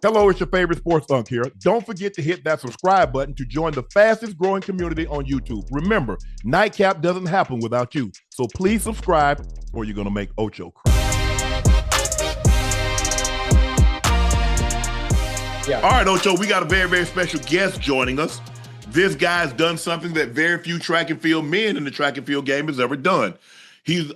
Hello, it's your favorite sports Unc here. Don't forget to hit that subscribe button to join the fastest growing community on YouTube. Remember, Nightcap doesn't happen without you. So please subscribe or you're going to make Ocho cry. Yeah. All right, Ocho, we got a very, very special guest joining us. This guy's done something that very few track and field men in the track and field game has ever done. He's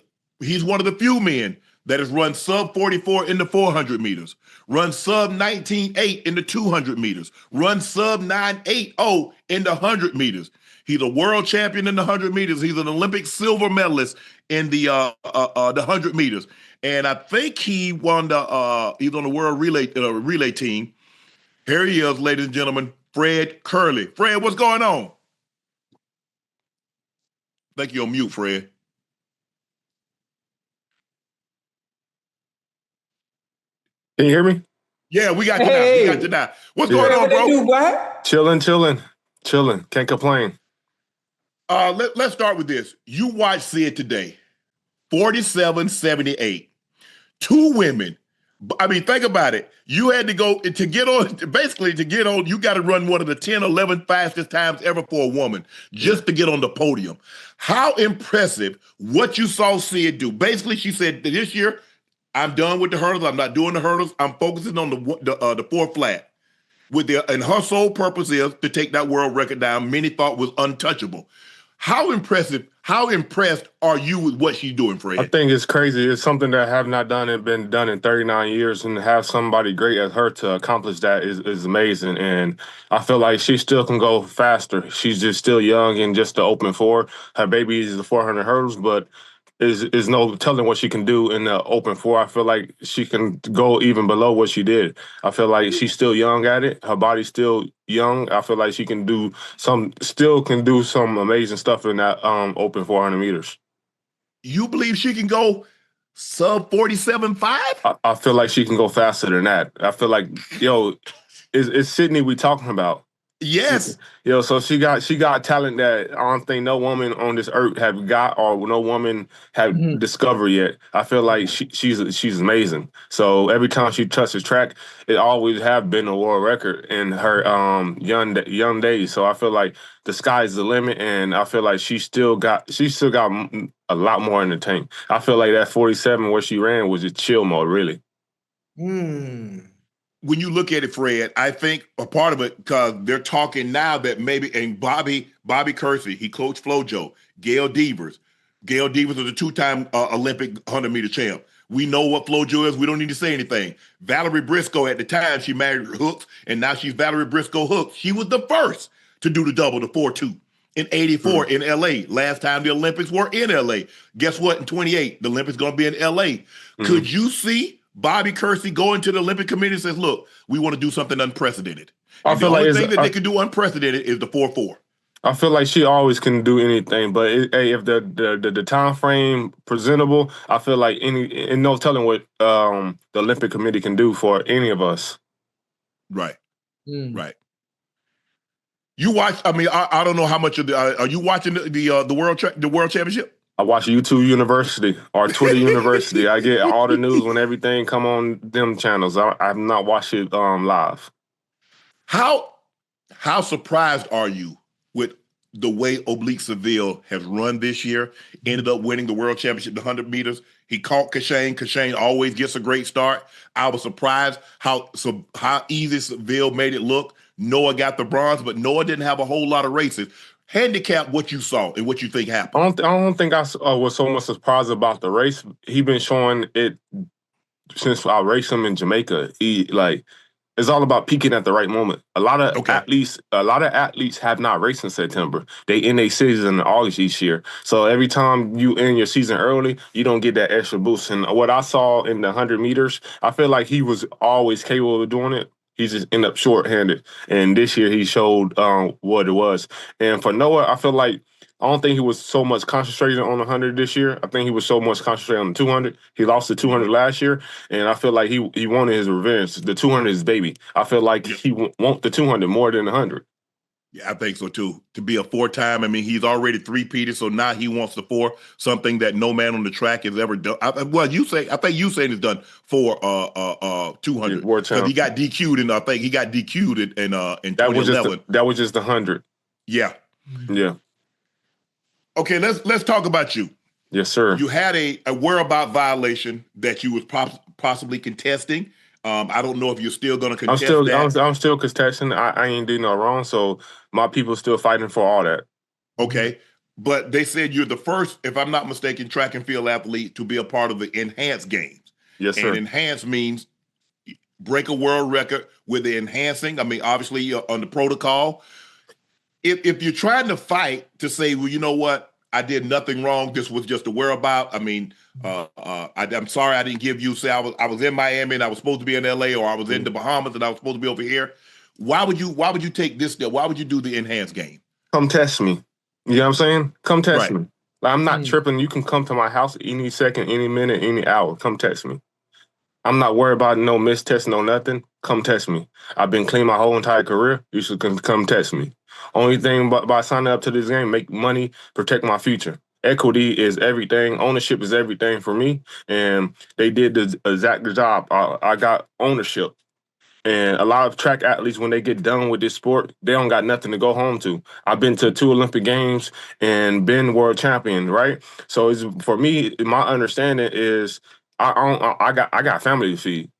one of the few men that has run sub 44 in the 400 meters, run sub 19.8 in the 200 meters, run sub 9.80 in the 100 meters. He's a world champion in the 100 meters. He's an Olympic silver medalist in the 100 meters. And I think he won he's on the world relay team. Here he is, ladies and gentlemen, Fred Kerley. Fred, what's going on? I think you're on mute, Fred. Can you hear me? Yeah, we got you now. We got you now. What's going on, bro? Chilling. Can't complain. Let's start with this. You watched Sid today. 47-78. Two women. I mean, think about it. You had to go to get on, you got to run one of the 10, 11 fastest times ever for a woman just to get on the podium. How impressive what you saw Sid do. Basically, she said this year, I'm done with the hurdles. I'm not doing the hurdles. I'm focusing on the 4 flat. And her sole purpose is to take that world record down. Many thought was untouchable. How impressed are you with what she's doing, Fred? I think it's crazy. It's something that I have not done and been done in 39 years, and to have somebody great as her to accomplish that is amazing. And I feel like she still can go faster. She's just still young and just the open 4. Her baby is the 400 hurdles, but is no telling what she can do in the open 4. I feel like she can go even below what she did. I feel like she's still young at it. Her body's still young. I feel like she can do some amazing stuff in that open 400 meters. You believe she can go sub 47.5? I feel like she can go faster than that. I feel like, it's Sydney we talking about. Yes. So she got talent that I don't think no woman on this earth have got, or no woman have discovered yet. I feel like she's amazing. So every time she touches track, it always have been a world record in her young days. So I feel like the sky's the limit, and I feel like she still got a lot more in the tank. I feel like that 47 where she ran was just chill mode, really. When you look at it, Fred, I think a part of it, because they're talking now that maybe, and Bobby Kersey, he coached FloJo, Gail Devers. Gail Devers was a 2-time Olympic 100-meter champ. We know what FloJo is. We don't need to say anything. Valerie Briscoe, at the time, she married Hooks, and now she's Valerie Briscoe Hooks. She was the first to do the double, the 4-2, in 84 in L.A. Last time the Olympics were in L.A. Guess what? In 28, the Olympics going to be in L.A. Could you see Bobby Kersey going to the Olympic Committee and says, look, we want to do something unprecedented? And the only thing that they can do unprecedented is the 4-4. I feel like she always can do anything, but if the time frame presentable, I feel like no telling what the Olympic Committee can do for any of us. Right. Right. You watch, I mean, I don't know how much of are you watching the World Championship? I watch YouTube University or Twitter University. I get all the news when everything come on them channels. I've not watched it live. How surprised are you with the way Oblique Seville has run this year? Ended up winning the World Championship, the 100 meters. He caught Kashane. Kashane always gets a great start. I was surprised how easy Seville made it look. Noah got the bronze, but Noah didn't have a whole lot of races. Handicap what you saw and what you think happened. I don't think I was so much surprised about the race. He been showing it since I raced him in Jamaica. It's all about peaking at the right moment. A lot of athletes have not raced in September. They end their season in August each year. So every time you end your season early, you don't get that extra boost. And what I saw in the 100 meters, I feel like he was always capable of doing it. He just ended up short-handed. And this year he showed what it was. And for Noah, I feel like I don't think he was so much concentrated on the 100 this year. I think he was so much concentrated on the 200. He lost the 200 last year, and I feel like he wanted his revenge. The 200 is baby. I feel like he want the 200 more than the 100. Yeah, I think so too. To be a 4-time, I mean, he's already 3-peated, so now he wants the 4, something that no man on the track has ever done. I think you saying he's done 4 200 because he got DQ'd, and I think he got DQ'd in 2011. That was just 100. Yeah. Yeah. Okay, let's talk about you. Yes, sir. You had a whereabout violation that you was possibly contesting. I don't know if you're still going to contest that. I'm still contesting. I ain't doing no wrong, so my people still fighting for all that. Okay, but they said you're the first, if I'm not mistaken, track and field athlete to be a part of the enhanced games. Yes, sir. And enhanced means break a world record with the enhancing. I mean, obviously, you're on the protocol. If you're trying to fight to say, well, you know what, I did nothing wrong, this was just a whereabout. I mean, I'm sorry I didn't give you, say I was in Miami and I was supposed to be in LA, or I was in the Bahamas and I was supposed to be over here. Why would you take this step? Why would you do the enhanced game? Come test me. You know what I'm saying? Come test me. Like, I'm not tripping. You can come to my house any second, any minute, any hour. Come test me. I'm not worried about no mistest, no nothing. Come test me. I've been clean my whole entire career. You should come test me. Only thing by signing up to this game, make money, protect my future. Equity is everything. Ownership is everything for me. And they did the exact job. I got ownership. And a lot of track athletes, when they get done with this sport, they don't got nothing to go home to. I've been to 2 Olympic Games and been world champion, right? So for me, my understanding is I got family to feed.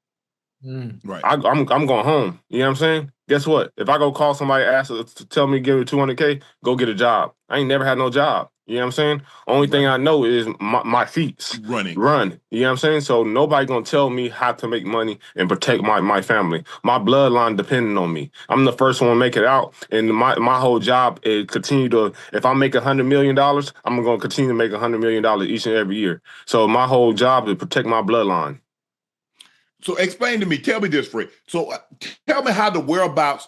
Right. I'm going home. You know what I'm saying? Guess what? If I go call somebody, ask to tell me give it $200K, go get a job. I ain't never had no job. You know what I'm saying? Only thing I know is my feet. Run. You know what I'm saying? So nobody gonna tell me how to make money and protect my family. My bloodline depending on me. I'm the first one to make it out. And my whole job is continue to, if I make $100 million, I'm gonna continue to make $100 million each and every year. So my whole job is protect my bloodline. So explain to me, tell me this, Fred. So tell me how the whereabouts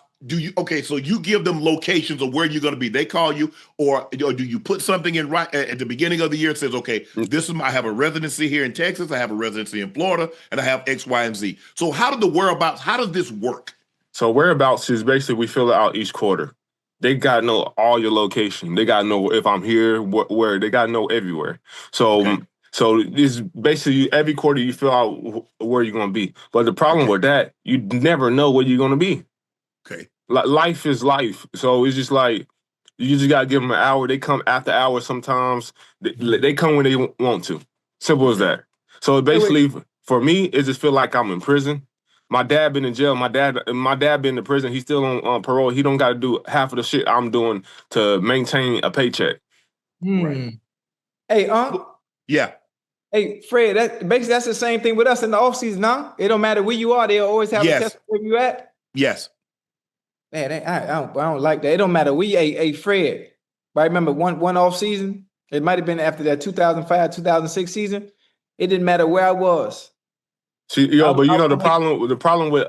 so you give them locations of where you're going to be. They call you, or do you put something in right at the beginning of the year? It says, okay, I have a residency here in Texas, I have a residency in Florida, and I have X, Y, and Z. So how does this work? So whereabouts is basically we fill it out each quarter. They got to know all your location. They got to know if I'm here, where. They got to know everywhere. So. Okay. So it's basically every quarter you fill out where you're going to be. But the problem with that, you never know where you're going to be. Okay. Life is life. So it's just like, you just got to give them an hour. They come after hours sometimes. They come when they want to. Simple as that. So basically, for me, it just feel like I'm in prison. My dad been in jail. My dad been in prison. He's still on parole. He don't got to do half of the shit I'm doing to maintain a paycheck. Right. Hey, Unc. Yeah. Hey, Fred, that's the same thing with us in the offseason, huh? It don't matter where you are, they'll always have a test where you at. Yes. Man, I don't like that. It don't matter. Hey, Fred, I remember one offseason, it might have been after that 2005, 2006 season. It didn't matter where I was. See, the problem with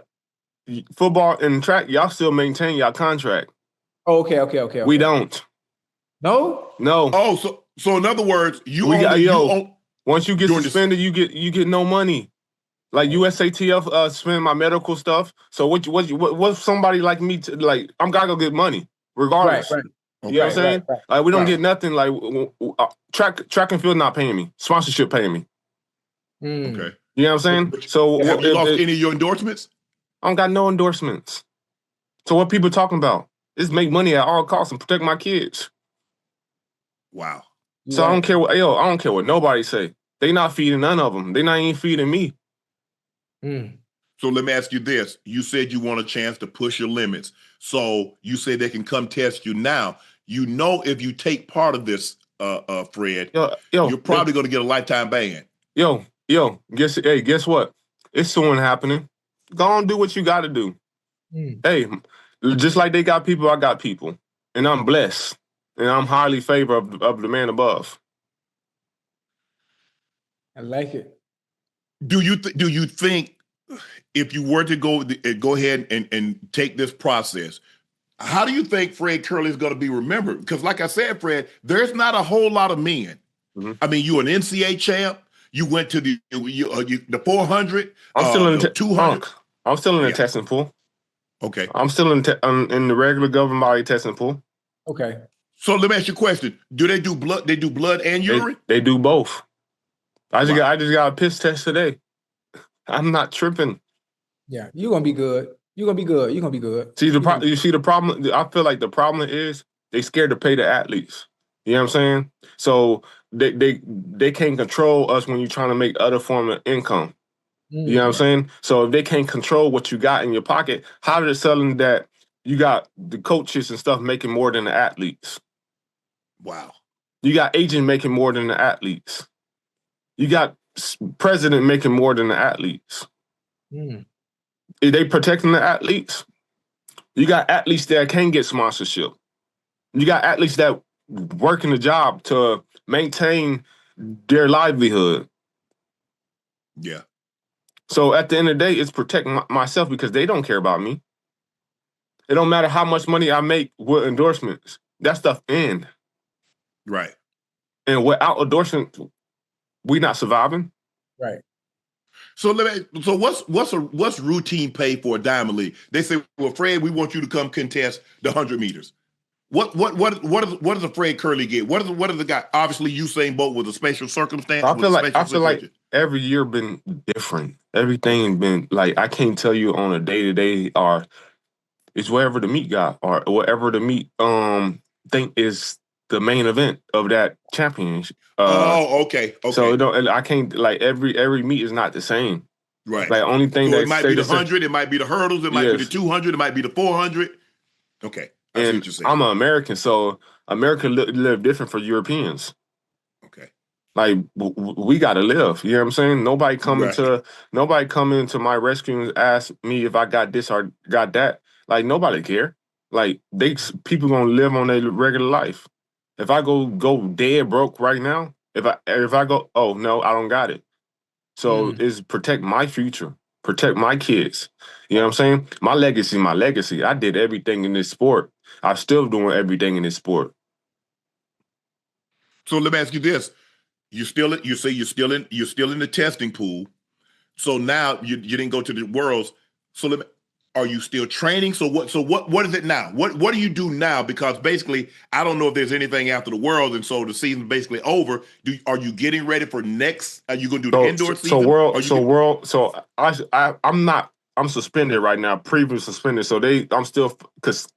football and track, y'all still maintain y'all contract. Oh, okay. We don't. No? Oh, so in other words, once you get suspended, you get no money. Like USATF spend my medical stuff. So what somebody like me I'm gotta go get money regardless. Right. You know what I'm saying? Right. Like we don't get nothing. Like track and field not paying me. Sponsorship paying me. Okay. You know what I'm saying? So have you lost any of your endorsements? I don't got no endorsements. So what people talking about? Is make money at all costs and protect my kids. Wow. So I don't care what nobody say. They not feeding none of them. They not even feeding me. So let me ask you this. You said you want a chance to push your limits. So you say they can come test you now. You know if you take part of this, Fred, you're probably going to get a lifetime ban. Guess what? It's soon happening. Go on, do what you got to do. Hey, just like they got people, I got people. And I'm blessed. And I'm highly favored of the man above. I like it. Do you think if you were to go ahead and take this process, how do you think Fred Kerley is going to be remembered? Because like I said, Fred, there's not a whole lot of men. I mean, you're an NCAA champ. You went to the 400. I'm still in the 200. I'm still in the testing pool. Okay. I'm still in the regular government body testing pool. Okay. So let me ask you a question. Do they do blood? They do blood and urine? They do both. I just Wow. got a piss test today. I'm not tripping. Yeah, you're gonna be good. You're gonna be good. You're gonna be good. You see the problem? I feel like the problem is they scared to pay the athletes. You know what I'm saying? So they can't control us when you're trying to make other form of income. You know what I'm saying? So if they can't control what you got in your pocket, how are they selling that you got the coaches and stuff making more than the athletes? Wow. You got agent making more than the athletes. You got president making more than the athletes. Are they protecting the athletes? You got athletes that can't get sponsorship. You got athletes that work in the job to maintain their livelihood. Yeah. So at the end of the day, it's protecting myself because they don't care about me. It don't matter how much money I make with endorsements. That stuff in. Right. And without endorsements, we not surviving. Right. So what's routine pay for a Diamond League? They say, well, Fred, we want you to come contest the 100 meters. What does a Fred Kerley get? What does the guy? Obviously, Usain Bolt with a special circumstance. I feel like every year been different. Everything been like I can't tell you on a day-to-day or it's wherever the meet got or whatever the meet think is the main event of that championship. Okay. So I can't like every meet is not the same. Right. Like only thing so that it might be the 100, it might be the hurdles, it might be the 200, it might be the 400. Okay. I see what you're saying. I'm an American, so America live different for Europeans. Okay. Like we gotta live. You know what I'm saying? Nobody coming to my rescue and ask me if I got this or got that. Like nobody care. Like people gonna live on their regular life. If I go dead broke right now, if I go, oh no, I don't got it. So it's protect my future, protect my kids. You know what I'm saying? My legacy. I did everything in this sport. I'm still doing everything in this sport. So let me ask you this: you say you're still in the testing pool. So now you didn't go to the Worlds. So are you still training? So what is it now? What do you do now? Because basically, I don't know if there's anything after the Worlds, and so the season's basically over. Are you getting ready for next? Are you going to do the indoor season? I'm suspended right now, previous suspended. So I'm still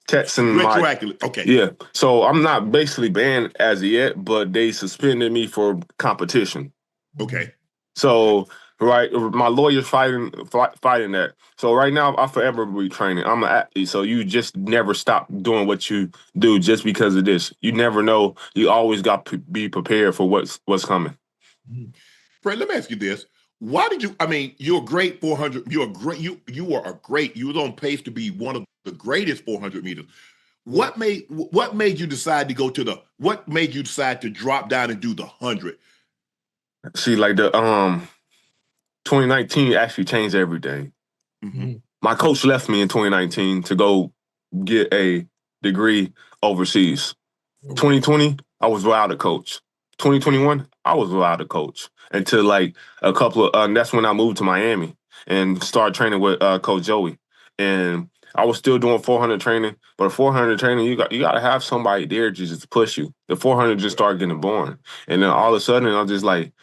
testing retroactively. Okay. Yeah. So I'm not basically banned as of yet, but they suspended me for competition. Okay. So right, my lawyer's fighting that. So right now, I forever be training. I'm an athlete, so you just never stop doing what you do just because of this. You never know. You always got to be prepared for what's coming. Fred, let me ask you this. Why did you, I mean, you're a great 400, you are great, you was on pace to be one of the greatest 400 meters. What made you decide to drop down and do the 100? See, like the 2019 actually changed everything. My coach left me in 2019 to go get a degree overseas. 2020, I was without a coach. 2021, I was without a coach until like a couple of, that's when I moved to Miami and started training with Coach Joey. And I was still doing 400 training, but 400 training, you got to have somebody there just to push you. The 400 just started getting boring. And then all of a sudden, I'm just like,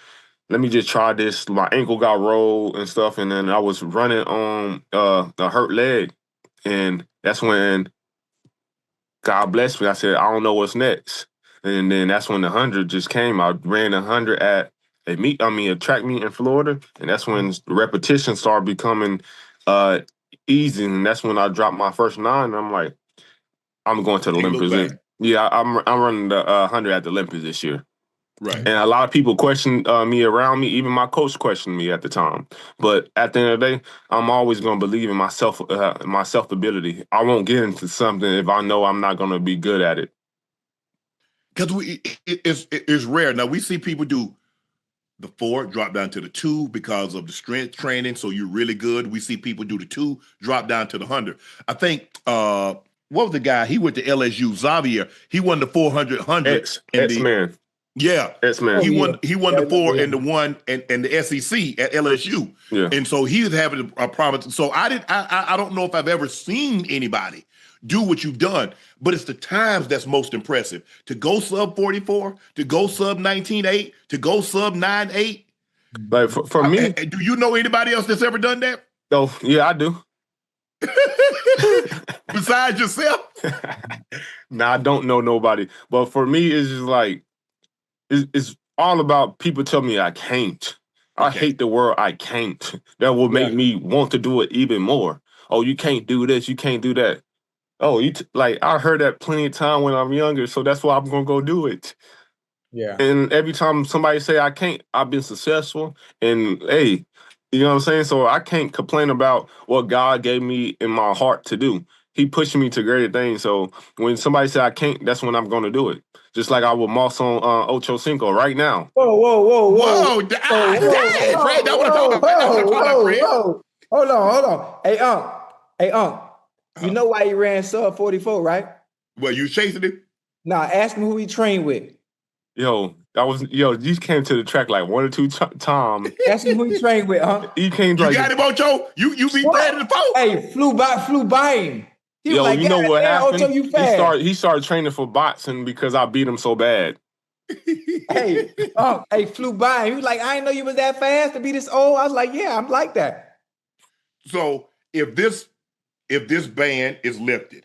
let me just try this. My ankle got rolled and stuff, and then I was running on a hurt leg. And that's when God blessed me. I said, I don't know what's next. And then that's when the 100 just came. I ran 100 at a track meet in Florida. And that's when repetition started becoming easy. And that's when I dropped my first 9. And I'm like, I'm going to the Olympics. Yeah, I'm running the 100 at the Olympics this year. Right. And a lot of people questioned me around me. Even my coach questioned me at the time. But at the end of the day, I'm always going to believe in my self-ability. I won't get into something if I know I'm not going to be good at it. Because it's rare. Now, we see people do the 4, drop down to the 2 because of the strength training, so you're really good. We see people do the 2, drop down to the 100. I think, what was the guy? He went to LSU, Xavier. He won the 400, 100. X-Man. Yeah, Yes, man. He won the 4 Yeah. and the 1 and the SEC at LSU. Yeah. And so he was having a problem. So I don't know if I've ever seen anybody do what you've done, but it's the times that's most impressive. To go sub 44, to go sub 19.8, to go sub 9.8. Like for me, Do you know anybody else that's ever done that? oh yeah, I do. Besides yourself? Nah, I don't know nobody. But for me, it's just like it's all about people tell me I can't. I Okay. hate the word I can't. That will make me want to do it even more. Oh, you can't do this, you can't do that. Oh, like I heard that plenty of time when I'm younger, so that's why I'm gonna go do it. Yeah. And every time somebody say I can't, I've been successful. And hey, you know what I'm saying? So I can't complain about what God gave me in my heart to do. He pushing me to greater things. So when somebody say I can't, that's when I'm gonna do it. Just like I will moss on Ochocinco right now. Whoa. Dang, Fred, that what I'm talking about. Fred. Hold on. Hey, Unc. You know why he ran sub 44, right? Well, you chasing him? Nah, ask him who he trained with. You came to the track like 1 or 2 times. Ask him who he trained with, huh? He came You like, got him, Ocho? You beat Fred in the post? Hey, flew by him. He was like, you know what happened? Ocho, you fast. He started training for boxing because I beat him so bad. Hey, flew by him. He was like, I didn't know you was that fast to be this old. I was like, yeah, I'm like that. So if this ban is lifted,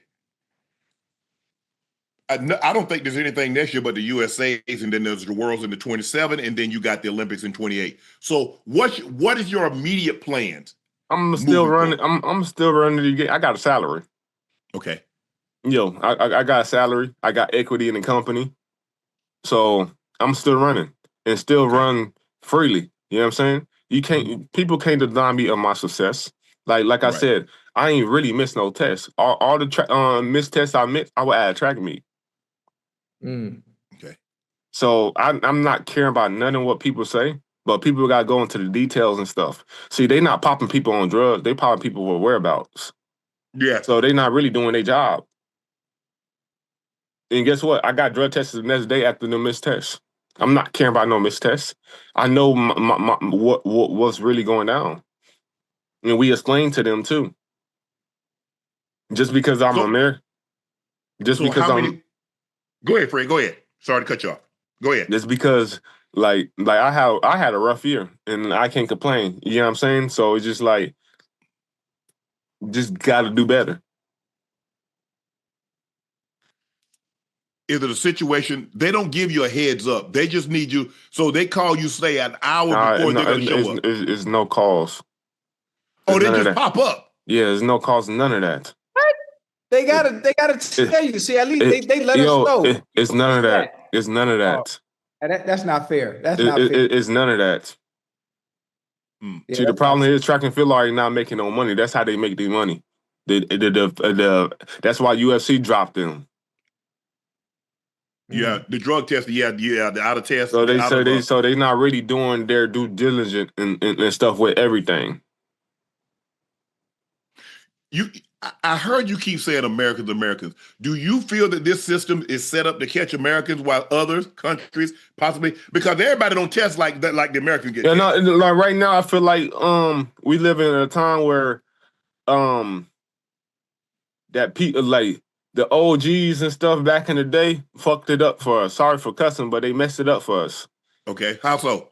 I don't think there's anything next year but the USA's, and then there's the Worlds in the 27, and then you got the Olympics in 28. So what is your immediate plans? I'm still running. I'm still running the game. I got a salary. Okay. I got a salary. I got equity in the company. So I'm still running and still run freely. You know what I'm saying? People can't deny me of my success. Like I said, I ain't really missed no tests. All the missed tests I missed, I would add track meet. Okay. So I'm not caring about none of what people say, but people got to go into the details and stuff. See, they not popping people on drugs. They popping people with whereabouts. Yeah. So they not really doing their job. And guess what? I got drug tests the next day after the missed tests. I'm not caring about no missed tests. I know what's really going down. And we explain to them too. Just because I'm American. Go ahead, Fred. Go ahead. Sorry to cut you off. Go ahead. Just because like I had a rough year and I can't complain. You know what I'm saying? So it's just like just gotta do better. Is it a situation, they don't give you a heads up. They just need you. So they call you, say, an hour before they're going to show up. It's no calls. Oh, they just pop up. Yeah, there's no calls, none of that. What? They gotta tell you. See, at least they let us know. It's none of that. It's none of that. That's not fair. That's not fair. It's none of that. Yeah, see, the problem is track and field are not making no money. That's how they make their money. That's why UFC dropped them. Yeah, the drug test. Yeah, the out of test. So they not really doing their due diligence and stuff with everything. I heard you keep saying Americans. Do you feel that this system is set up to catch Americans while other countries possibly, because everybody don't test like that, like the Americans get? Yeah, no, like right now I feel like we live in a time where that people like the OGs and stuff back in the day fucked it up for us. Sorry for cussing, but they messed it up for us. Okay, how so?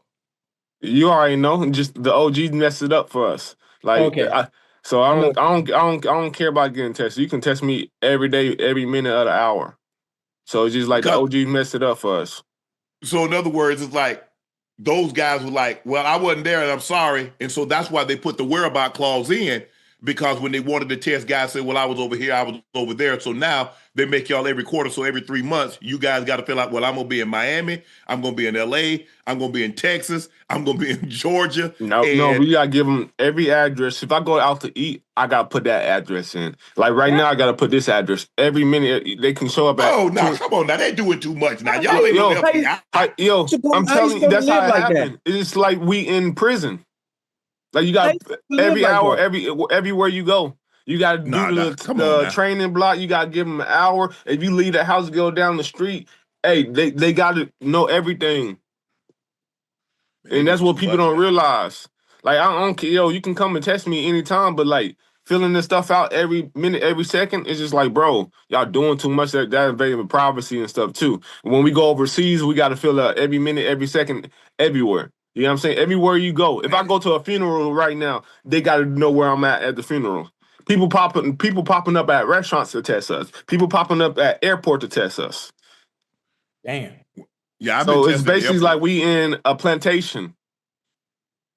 You already know. Just the OGs messed it up for us. Like, okay. I don't care about getting tested. You can test me every day, every minute of the hour. So it's just like the OGs messed it up for us. So in other words, it's like those guys were like, "Well, I wasn't there, and I'm sorry," and so that's why they put the whereabout clause in. Because when they wanted to test, guys said, well, I was over here, I was over there. So now they make y'all every quarter. So every 3 months, you guys got to fill out, well, I'm going to be in Miami. I'm going to be in LA. I'm going to be in Texas. I'm going to be in Georgia. No, we got to give them every address. If I go out to eat, I got to put that address in. Like right now, I got to put this address. Every minute, they can show up at... Oh, no, come on now. They're doing too much now. Y'all ain't no FBI. I'm telling you, that's how it happened. It's like we in prison. Like you got every hour, everywhere you go, you got to do the training block. You got to give them an hour. If you leave the house, go down the street, Hey, they got to know everything. And that's what people don't realize. Like, I don't care. Yo, you can come and test me anytime, but, like, filling this stuff out every minute, every second, it's just like, bro, y'all doing too much. That invading privacy and stuff, too. When we go overseas, we got to fill out every minute, every second, everywhere. You know what I'm saying? Everywhere you go. If I go to a funeral right now, they got to know where I'm at the funeral. People popping up at restaurants to test us. People popping up at airport to test us. Damn. Yeah, I've So been it's basically like we in a plantation.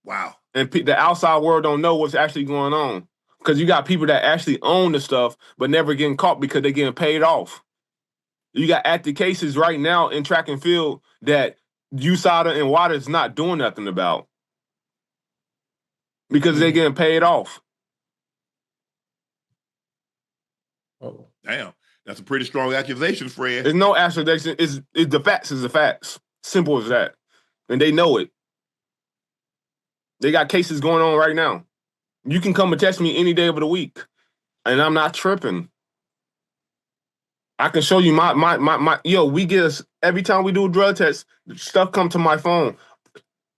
Wow. And the outside world don't know what's actually going on. Because you got people that actually own the stuff, but never getting caught because they're getting paid off. You got active cases right now in track and field that USADA and WADA is not doing nothing about. Because they're getting paid off. Oh, damn. That's a pretty strong accusation, Fred. There's no accusation. It's the facts is the facts. Simple as that. And they know it. They got cases going on right now. You can come and test me any day of the week. And I'm not tripping. I can show you my we get every time we do a drug test, stuff come to my phone.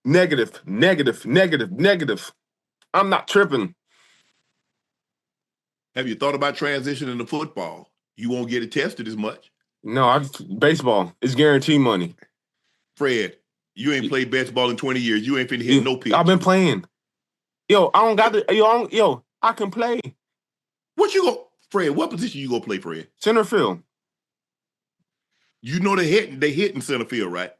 Negative, negative, negative, negative. I'm not tripping. Have you thought about transitioning to football? You won't get it tested as much. No, baseball. It's guaranteed money. Fred, you ain't played baseball in 20 years. You ain't finna hit no pitch. I've been playing. Yo, I don't got to. I can play. Fred, what position you gonna play, Fred? Center field. You know they hit in center field, right?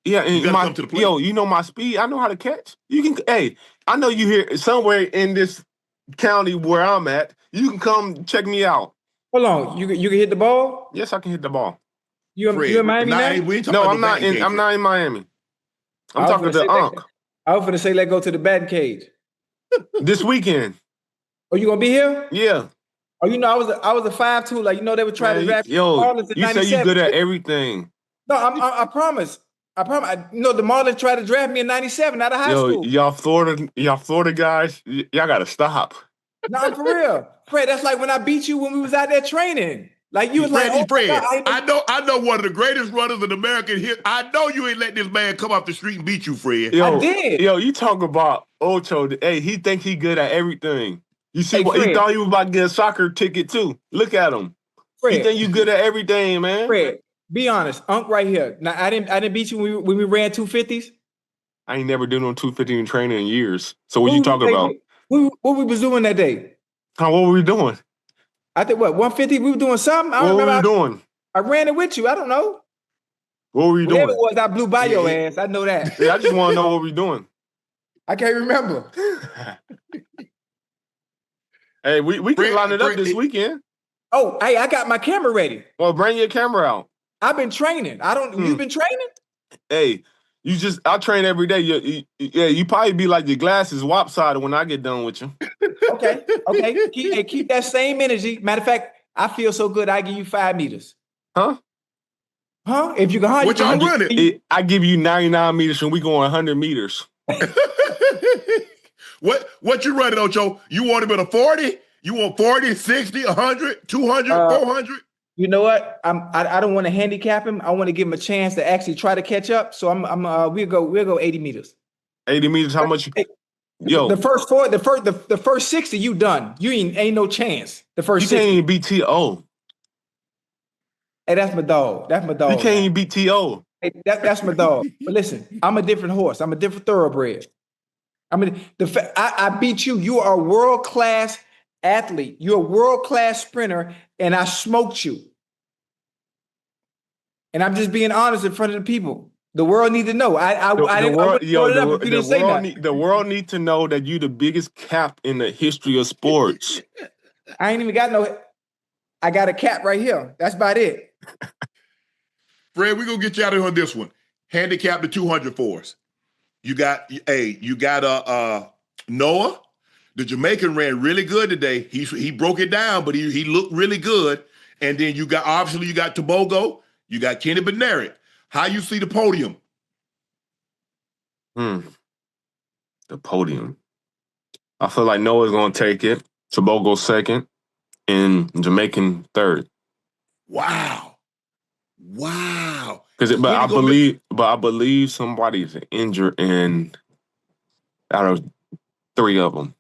Yeah, and you gotta come to the plate. Yo, you know my speed. I know how to catch. I know you here somewhere in this county where I'm at. You can come check me out. Hold on, you can hit the ball? Yes, I can hit the ball. You in Miami now? No, I'm not in Miami. I'm talking to Unc. I was gonna say let go to the batting cage. This weekend. Oh, you gonna be here? Yeah. Oh, you know, I was a 5'2", like, you know, they would try to draft Marlins in 97. You say you good at everything. No, I promise. The Marlins tried to draft me in 97 out of high school. Y'all Florida guys, y'all gotta stop. No, for real. Fred, that's like when I beat you when we was out there training. Like you was Fred, like, Fred, I know one of the greatest runners in American history. I know you ain't let this man come off the street and beat you, Fred. I did. Yo, you talk about Ocho. Hey, he think he good at everything. You see what he thought he was about to get a soccer ticket too. Look at him. Fred, he think you good at everything, man. Fred, be honest. Unc right here. Now I didn't beat you when we ran 250s. I ain't never done no 250 in training in years. So what you talking about? What we was doing that day? What were we doing? I think 150. We were doing something. What were we doing? I ran it with you. I don't know. What were you doing? Whatever it was, I blew by your ass. I know that. Yeah, I just want to know what we're doing. I can't remember. Hey, we can line it up this weekend. Oh, hey, I got my camera ready. Well, bring your camera out. I've been training. You've been training? Hey, I train every day. You probably be like your glasses lopsided when I get done with you. Okay. Keep that same energy. Matter of fact, I feel so good. I give you 5 meters. Huh? If you can, what y'all running? I give you 99 meters, and we going 100 meters. What you running, Ocho? You want him at a 40? You want 40, 60, 100, 200, 400? You know what? I don't want to handicap him. I want to give him a chance to actually try to catch up. So we'll go 80 meters. 80 meters. How much? Yo, the first 60 you done. You ain't no chance. The first you 60. can't even beat T.O. Hey, that's my dog. That's my dog. You can't even beat T.O. Hey, that's my dog. But listen, I'm a different horse. I'm a different thoroughbred. I beat you. You are a world-class athlete. You're a world-class sprinter, and I smoked you. And I'm just being honest in front of the people. The world need to know. The world need to know that you the biggest cap in the history of sports. I ain't even got no. I got a cap right here. That's about it. Fred, we're gonna get you out of here on this one. Handicap the 200 for us. You got Noah. The Jamaican ran really good today. He broke it down, but he looked really good. And then you got Tobogo. You got Kenny Bednarik. How you see the podium? The podium. I feel like Noah's going to take it. Tobogo second, and Jamaican third. Wow. Wow. But I believe somebody's injured in out of 3 of them.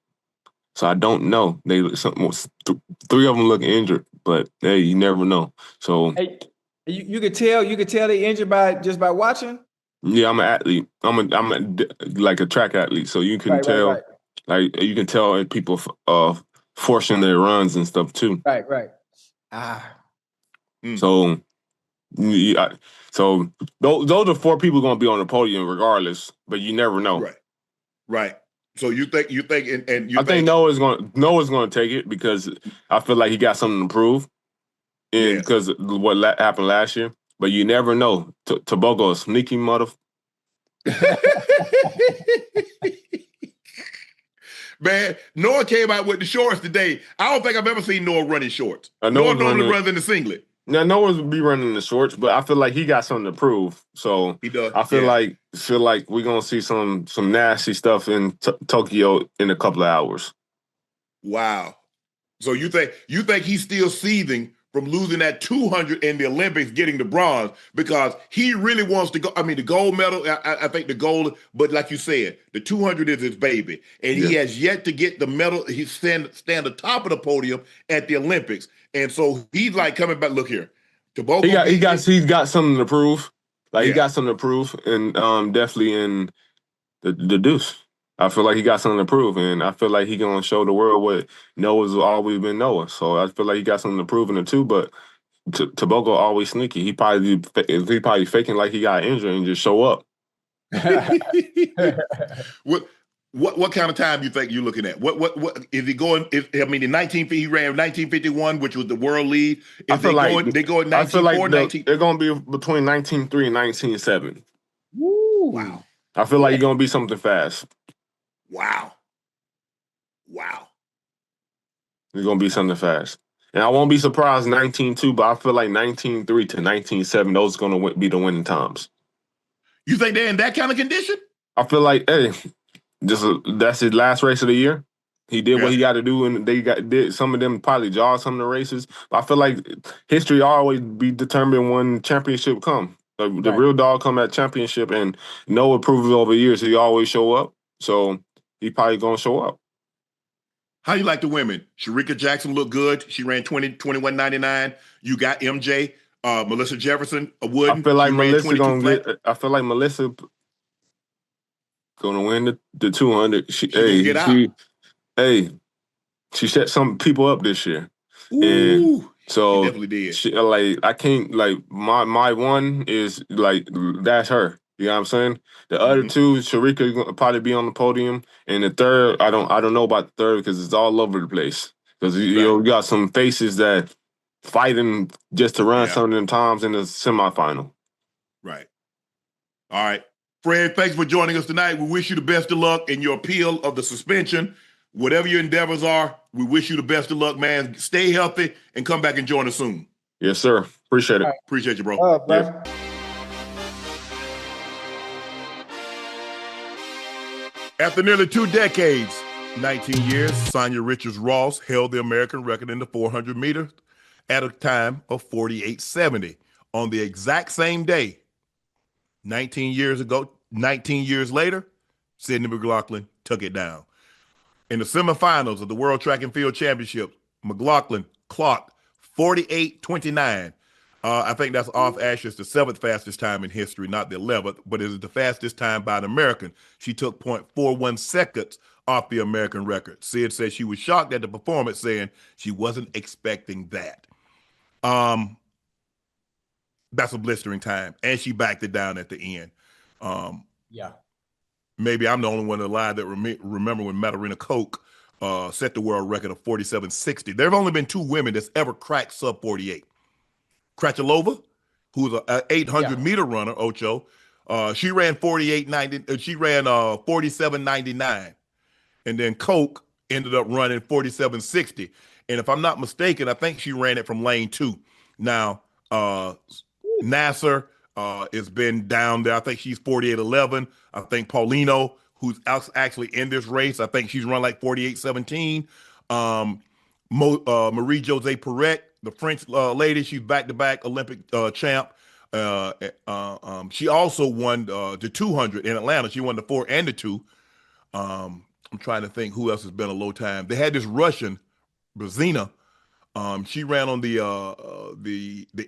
So I don't know. Three of them look injured, but hey, you never know. So hey, you could tell they injured by watching. Yeah, I'm an athlete. I'm like a track athlete, so you can tell. Right. Like you can tell people forcing their runs and stuff too. Right. So, so those are 4 people going to be on the podium regardless, but you never know. Right. So you think I think Noah's going to take it because I feel like he got something to prove, and because what happened last year. But you never know. Tobago, a sneaky mother. Man, Noah came out with the shorts today. I don't think I've ever seen Noah running shorts. Noah normally runs in the singlet. Now Noah's be running in the shorts, but I feel like he got something to prove. So he does. I feel like we're gonna see some nasty stuff in Tokyo in a couple of hours. Wow. So you think he's still seething from losing that 200 in the Olympics, getting the bronze, because he really wants to go. I mean, the gold medal, I think the gold, but like you said, the 200 is his baby. And he has yet to get the medal. He stand atop of the podium at the Olympics. And so he's like coming back, look here. He's got something to prove. He got something to prove, and definitely in the deuce. I feel like he got something to prove, and I feel like he's going to show the world what Noah's always been Noah. So I feel like he got something to prove in it too, but Tobago always sneaky. He probably faking like he got injured and just show up. What kind of time do you think you're looking at? What is he going? In 1950 he ran 1951, which was the world lead. They go at 1904, they're going to be between 19.3 and 19.7. Woo. Wow. I feel like he's going to be something fast. Wow. It's going to be something fast. And I won't be surprised 19.2, but I feel like 19.3 to 19.7, those are going to be the winning times. You think they're in that kind of condition? I feel like, hey, that's his last race of the year. He did what he got to do, and did some of them probably jogged some of the races. But I feel like history always be determined when championship come. The real dog come at championship, and Noah proves over years he always show up. So he probably gonna show up. How you like the women? Sharika Jackson looked good. She ran 21.99. You got MJ, Melissa Jefferson-Wooden. I feel like Melissa gonna win the 200. She set some people up this year. Ooh, and so she definitely did. I can't my one is that's her. You know what I'm saying? The other 2, Sharika is gonna probably be on the podium, and the third, I don't know about the third because it's all over the place. Because you got some faces that fighting just to run some of them times in the semifinal. Right. All right. Fred, thanks for joining us tonight. We wish you the best of luck in your appeal of the suspension. Whatever your endeavors are, we wish you the best of luck, man. Stay healthy and come back and join us soon. Yes, sir. Appreciate it. Appreciate you, bro. Bro. After nearly 2 decades, 19 years, Sonia Richards-Ross held the American record in the 400 meters at a time of 48.70 on the exact same day. 19 years later, Sydney McLaughlin took it down. In the semifinals of the World Track and Field Championship, McLaughlin clocked 48.29. I think that's off Asher's the 7th fastest time in history, not the 11th, but it is the fastest time by an American. She took 0.41 seconds off the American record. Sid said she was shocked at the performance, saying she wasn't expecting that. That's a blistering time, and she backed it down at the end. Maybe I'm the only one alive that remember when Madarina Koch set the world record of 47.60. There have only been 2 women that's ever cracked sub 48. Krachalova, who's an 800-meter runner, Ocho, she ran 48.90. She ran 47.99, and then Koch ended up running 47.60. And if I'm not mistaken, I think she ran it from lane 2. Now, Nasser has been down there. I think she's 48.11. I think Paulino, who's actually in this race, I think she's run like 48.17. Marie-Josée Perret, the French lady, she's back-to-back Olympic champ. She also won the 200 in Atlanta. She won the 4 and the 2. I'm trying to think who else has been a low time. They had this Russian, Brazina. She ran on the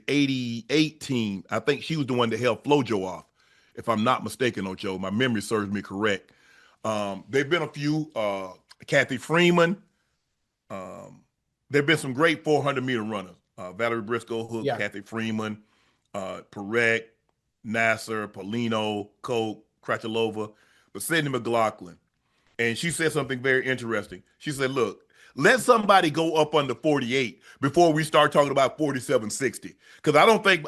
88 team. I think she was the one that held Flojo off, if I'm not mistaken, Ocho. My memory serves me correct. There've been a few. Kathy Freeman. There've been some great 400-meter runners. Valerie Briscoe, Hook, Kathy Freeman, Perec, Nasser, Polino, Coke, Krachalova, but Sydney McLaughlin. And she said something very interesting. She said, look, let somebody go up under 48 before we start talking about 47.60. Because I don't think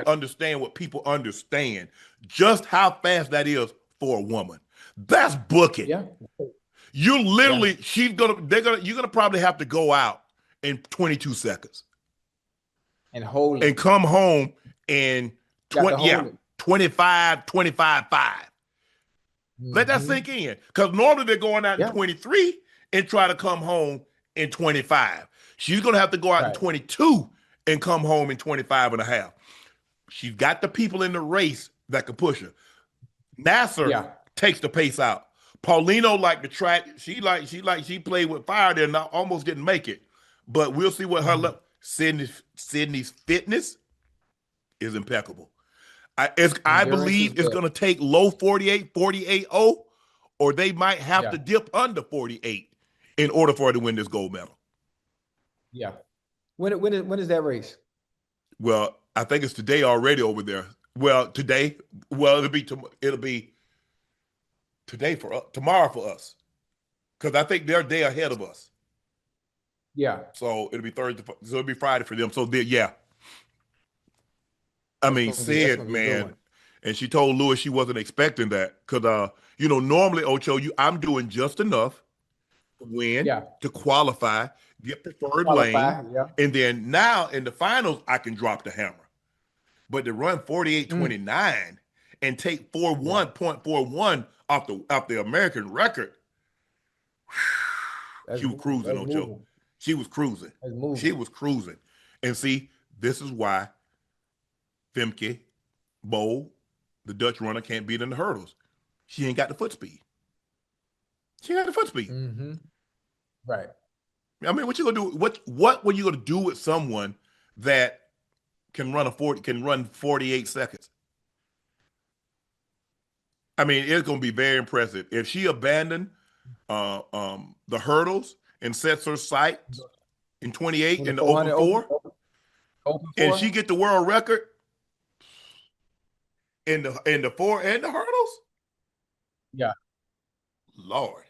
understand what people understand just how fast that is for a woman. That's booking. Yeah. You literally, you're gonna probably have to go out in 22 seconds and hold and come home in 25, 5. Let that sink in. Because normally they're going out in 23 and try to come home in 25. She's going to have to go out in 22 and come home in 25 and a half. She's got the people in the race that can push her. Nasser takes the pace out. Paulino liked the track. She played with fire there and almost didn't make it. But we'll see what her Sydney's fitness is impeccable. I believe it's going to take low 48, 48-0, or they might have to dip under 48 in order for her to win this gold medal. Yeah. When is that race? Well, I think it's today already over there. Well, today. Well, it'll be today for us, tomorrow for us, because I think they're a day ahead of us. Yeah. So it'll be Thursday. So it'll be Friday for them. So I mean, Sid, man, and she told Lewis she wasn't expecting that because, normally, Ocho, I'm doing just enough to win, to qualify, get preferred lane, and then now in the finals, I can drop the hammer. But to run 48.29 and take 41.41 off the American record, she was cruising, Ocho. She was cruising. She was cruising. And see, this is why Femke Bol, the Dutch runner, can't beat in the hurdles. She ain't got the foot speed. Mm-hmm. Right. I mean, what you gonna do? What were you gonna do with someone that can run 48 seconds? I mean, it's gonna be very impressive if she abandoned the hurdles and sets her sights in 28 in the open 4, and she get the world record in the 4 and the hurdles. Yeah, Lord,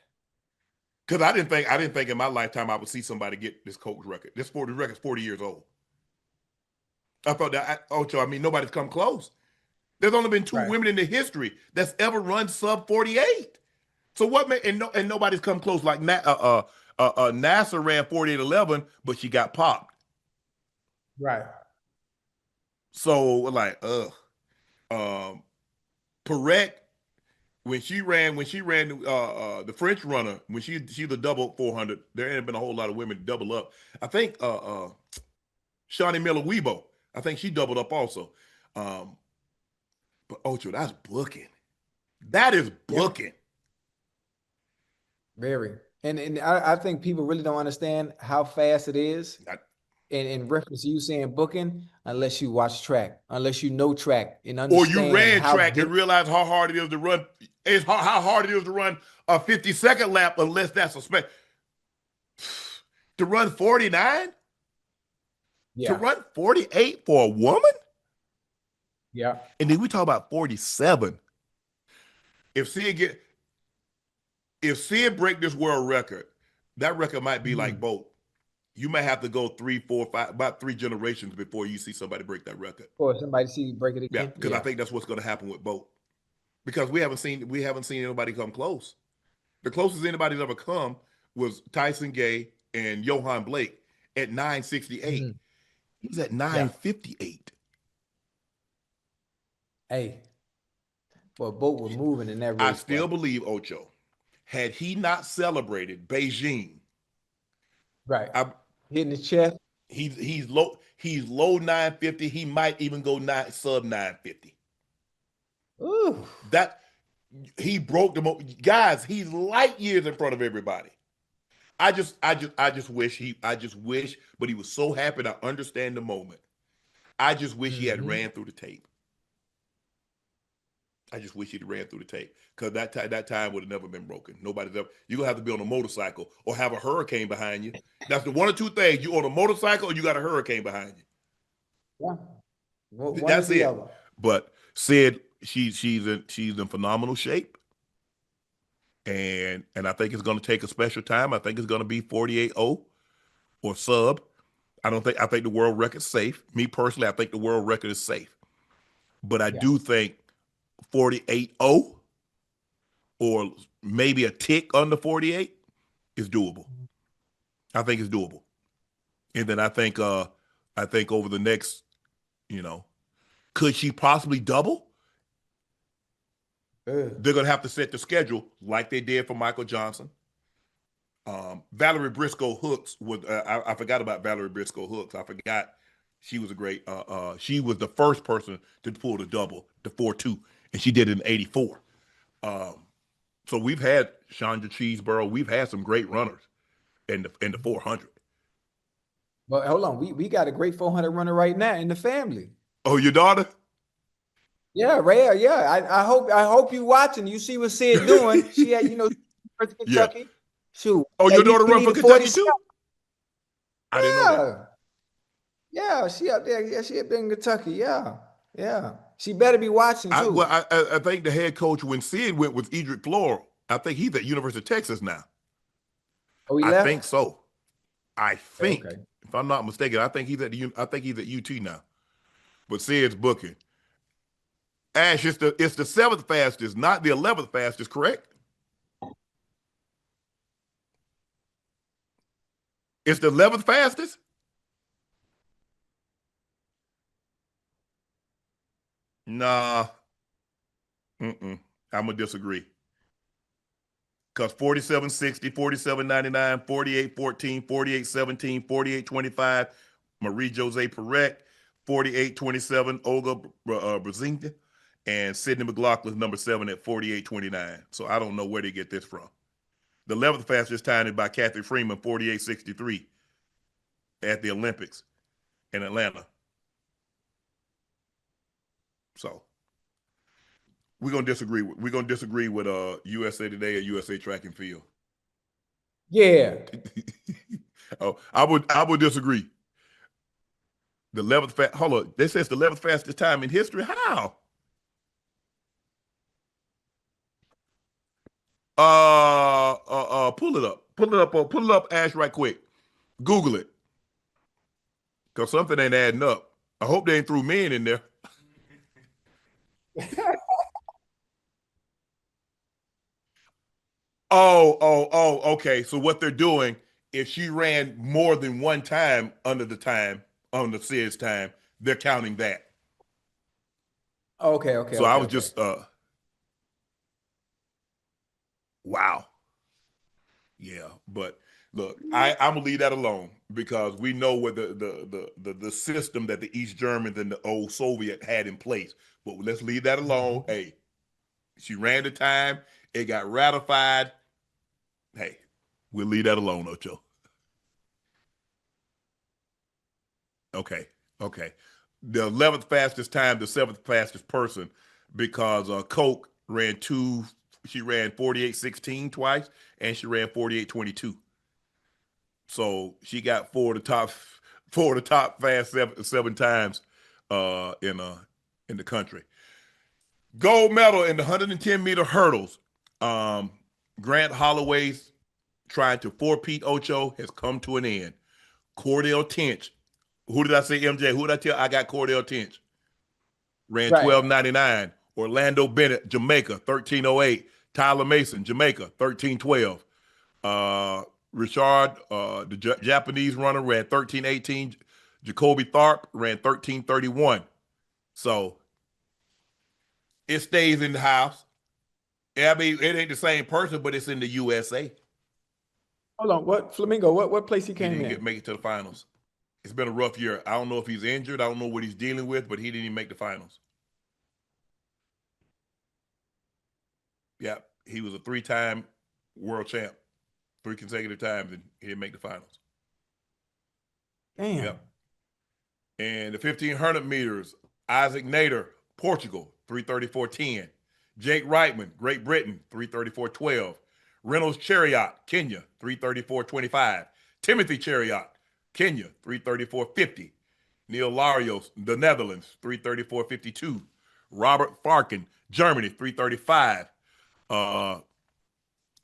because I didn't think in my lifetime I would see somebody get this coach record. This record's 40 years old. I thought that Ocho. I mean, nobody's come close. There's only been 2 women in the history that's ever run sub 48. So what? And nobody's come close. Like Nasser ran 48.11, but she got popped. Right. So like, Perec, when she ran the French runner, when she the double 400, there ain't been a whole lot of women double up. I think Shawnee Miller-Weibo, I think she doubled up also. But Ocho, that's booking. That is booking. Very. And I think people really don't understand how fast it is. In reference to you saying booking, unless you watch track, unless you know track and understand. Or you ran track and realize how hard it is to run. It's how hard it is to run a 50-second lap, unless that's a spec. To run 49? Yeah. To run 48 for a woman? Yeah. And then we talk about 47. If Sid break this world record, that record might be like Bolt. You might have to go 3, 4, 5, about 3 generations before you see somebody break that record. Or somebody see you break it again. Yeah, because I think that's what's going to happen with Bolt. Because we haven't seen anybody come close. The closest anybody's ever come was Tyson Gay and Johan Blake at 968. He's at 958. Hey, but Bolt was moving in that race. I still believe Ocho, had he not celebrated Beijing, hitting his chest. He's low 950. He might even go sub 950. Ooh. That he broke the guys. He's light years in front of everybody. I just wish, but he was so happy. And I understand the moment. I just wish he had ran through the tape. I just wish he'd ran through the tape, because that time would have never been broken. Nobody's ever. You're gonna have to be on a motorcycle or have a hurricane behind you. That's the one or two things. You on a motorcycle or you got a hurricane behind you. Yeah. One That's or the it. other. But Sid, she's in phenomenal shape, and I think it's going to take a special time. I think it's going to be 48-0 or sub. I think the world record's safe. Me personally, I think the world record is safe, but I do think 48-0 or maybe a tick under 48 is doable. I think it's doable, and then I think over the next, could she possibly double? They're going to have to set the schedule like they did for Michael Johnson. Valerie Briscoe Hooks was, I forgot about Valerie Briscoe Hooks. I forgot she was a great, she was the first person to pull the double, the 4-2, and she did it in 84. So we've had Chandra Cheeseborough. We've had some great runners in the 400. But hold on, we got a great 400 runner right now in the family. Oh, your daughter? Yeah, Rhea. Yeah, I hope you watching. You see what Sid doing? She had, Kentucky. Yeah. Shoot. Oh, your daughter run for Kentucky too? I didn't know that. Yeah, she up there. Yeah, she up there in Kentucky. Yeah. She better be watching too. I think the head coach when Sid went with Edric Floral. I think he's at University of Texas now. Oh, he left? I think so. I think, okay. if I'm not mistaken, I think he's at UT now. But Sid's booking. Ash, it's the 7th fastest, not the 11th fastest, correct? It's the 11th fastest? Nah. I'm going to disagree. Because 47.60, 47.99, 48.14, 48.17, 48.25, Marie Jose Perret, 48.27, Olga Brzezinski, and Sydney McLaughlin, number 7 at 48.29. So I don't know where they get this from. The 11th fastest time is by Kathy Freeman, 48.63 at the Olympics in Atlanta. So we're gonna disagree with USA Today or USA Track and Field. Yeah. Oh, I would disagree. The 11th hold on. This says the 11th fastest time in history. How? Pull it up. Pull it up, Ash, right quick. Google it. Because something ain't adding up. I hope they ain't threw men in there. Okay. So what they're doing, if she ran more than one time under Sid's time, they're counting that. Okay. So I was just wow. Yeah, but look, I'm gonna leave that alone because we know what the system that the East Germans and the old Soviet had in place. But let's leave that alone. Hey, she ran the time, it got ratified. Hey, we'll leave that alone, Ocho. Okay. The 11th fastest time, the 7th fastest person, because Coke ran she ran 48.16 twice, and she ran 48.22. So she got four of the top fast seven times in the country. Gold medal in the 110-meter hurdles. Grant Holloway's trying to four-peat Ocho has come to an end. Cordell Tinch. Who did I say, MJ? Who did I tell? I got Cordell Tinch. Ran 12.99. Orlando Bennett, Jamaica, 13.08. Tyler Mason, Jamaica, 13.12. Richard, the Japanese runner, ran 13.18. Jacoby Tharp ran 13.31. So it stays in the house. I mean, it ain't the same person, but it's in the USA. Hold on, what Flamingo? What place he came He in? didn't make it to the finals. It's been a rough year. I don't know if he's injured. I don't know what he's dealing with, but he didn't even make the finals. Yeah, he was a 3-time world champ, 3 consecutive times, and he didn't make the finals. Damn. Yep. And the 1,500 meters, Isaac Nader, Portugal, 3:34.10. Jake Reitman, Great Britain, 3:34.12. Reynolds Chariot, Kenya, 3:34.25. Timothy Chariot, Kenya, 3:34.50. Neil Larios, the Netherlands, 3:34.52. Robert Farkin, Germany, 3:35.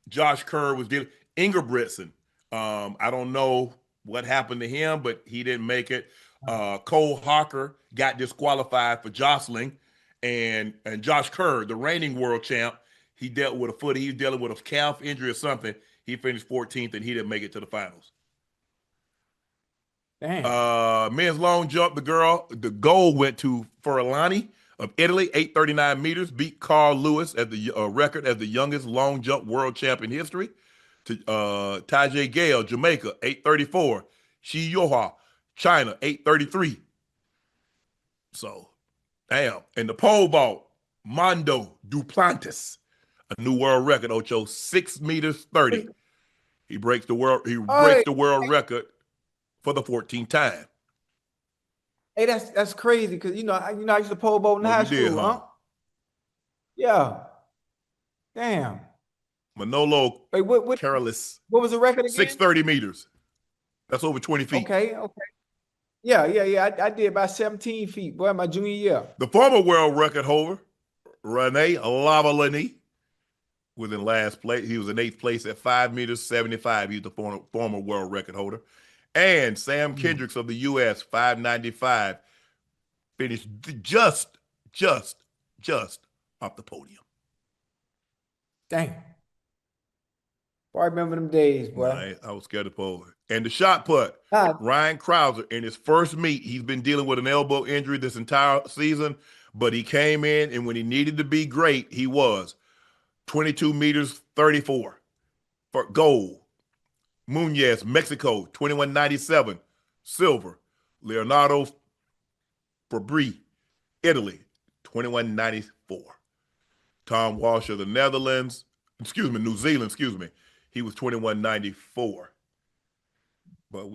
Josh Kerr was dealing. Ingebrigtsen, I don't know what happened to him, but he didn't make it. Cole Hawker got disqualified for jostling, and Josh Kerr, the reigning world champ, he dealt with a foot. He was dealing with a calf injury or something. He finished 14th, and he didn't make it to the finals. Damn. Men's long jump, the gold went to Furlani of Italy, 8:39 meters, beat Carl Lewis at the record as the youngest long jump world champ in history. To Tajay Gale, Jamaica, 8:34. Shi Yohua, China, 8:33. So, damn. And the pole vault, Mondo Duplantis, a new world record, Ocho, 6 meters 30. He breaks the world record for the 14th time. Hey, that's crazy because I used to pole vault in high school, did, huh? huh? Yeah. Damn. Manolo Wait, what Carolus, what was the record again? 630 meters. That's over 20 feet. Okay. Yeah. I did about 17 feet, boy, my junior year. The former world record holder, Rene Lavalini, was in last place. He was in 8th place at 5 meters 75. He's the former world record holder. And Sam Kendricks of the U.S., 595, finished just off the podium. Dang. Boy, I remember them days, boy. I was scared to pole. And the shot put, Ryan Krauser, in his first meet, he's been dealing with an elbow injury this entire season, but he came in, and when he needed to be great, he was. 22 meters 34 for gold. Muñez, Mexico, 21.97, silver. Leonardo Fabri, Italy, 21.94. Tom Walsh of the New Zealand, he was 21.94. But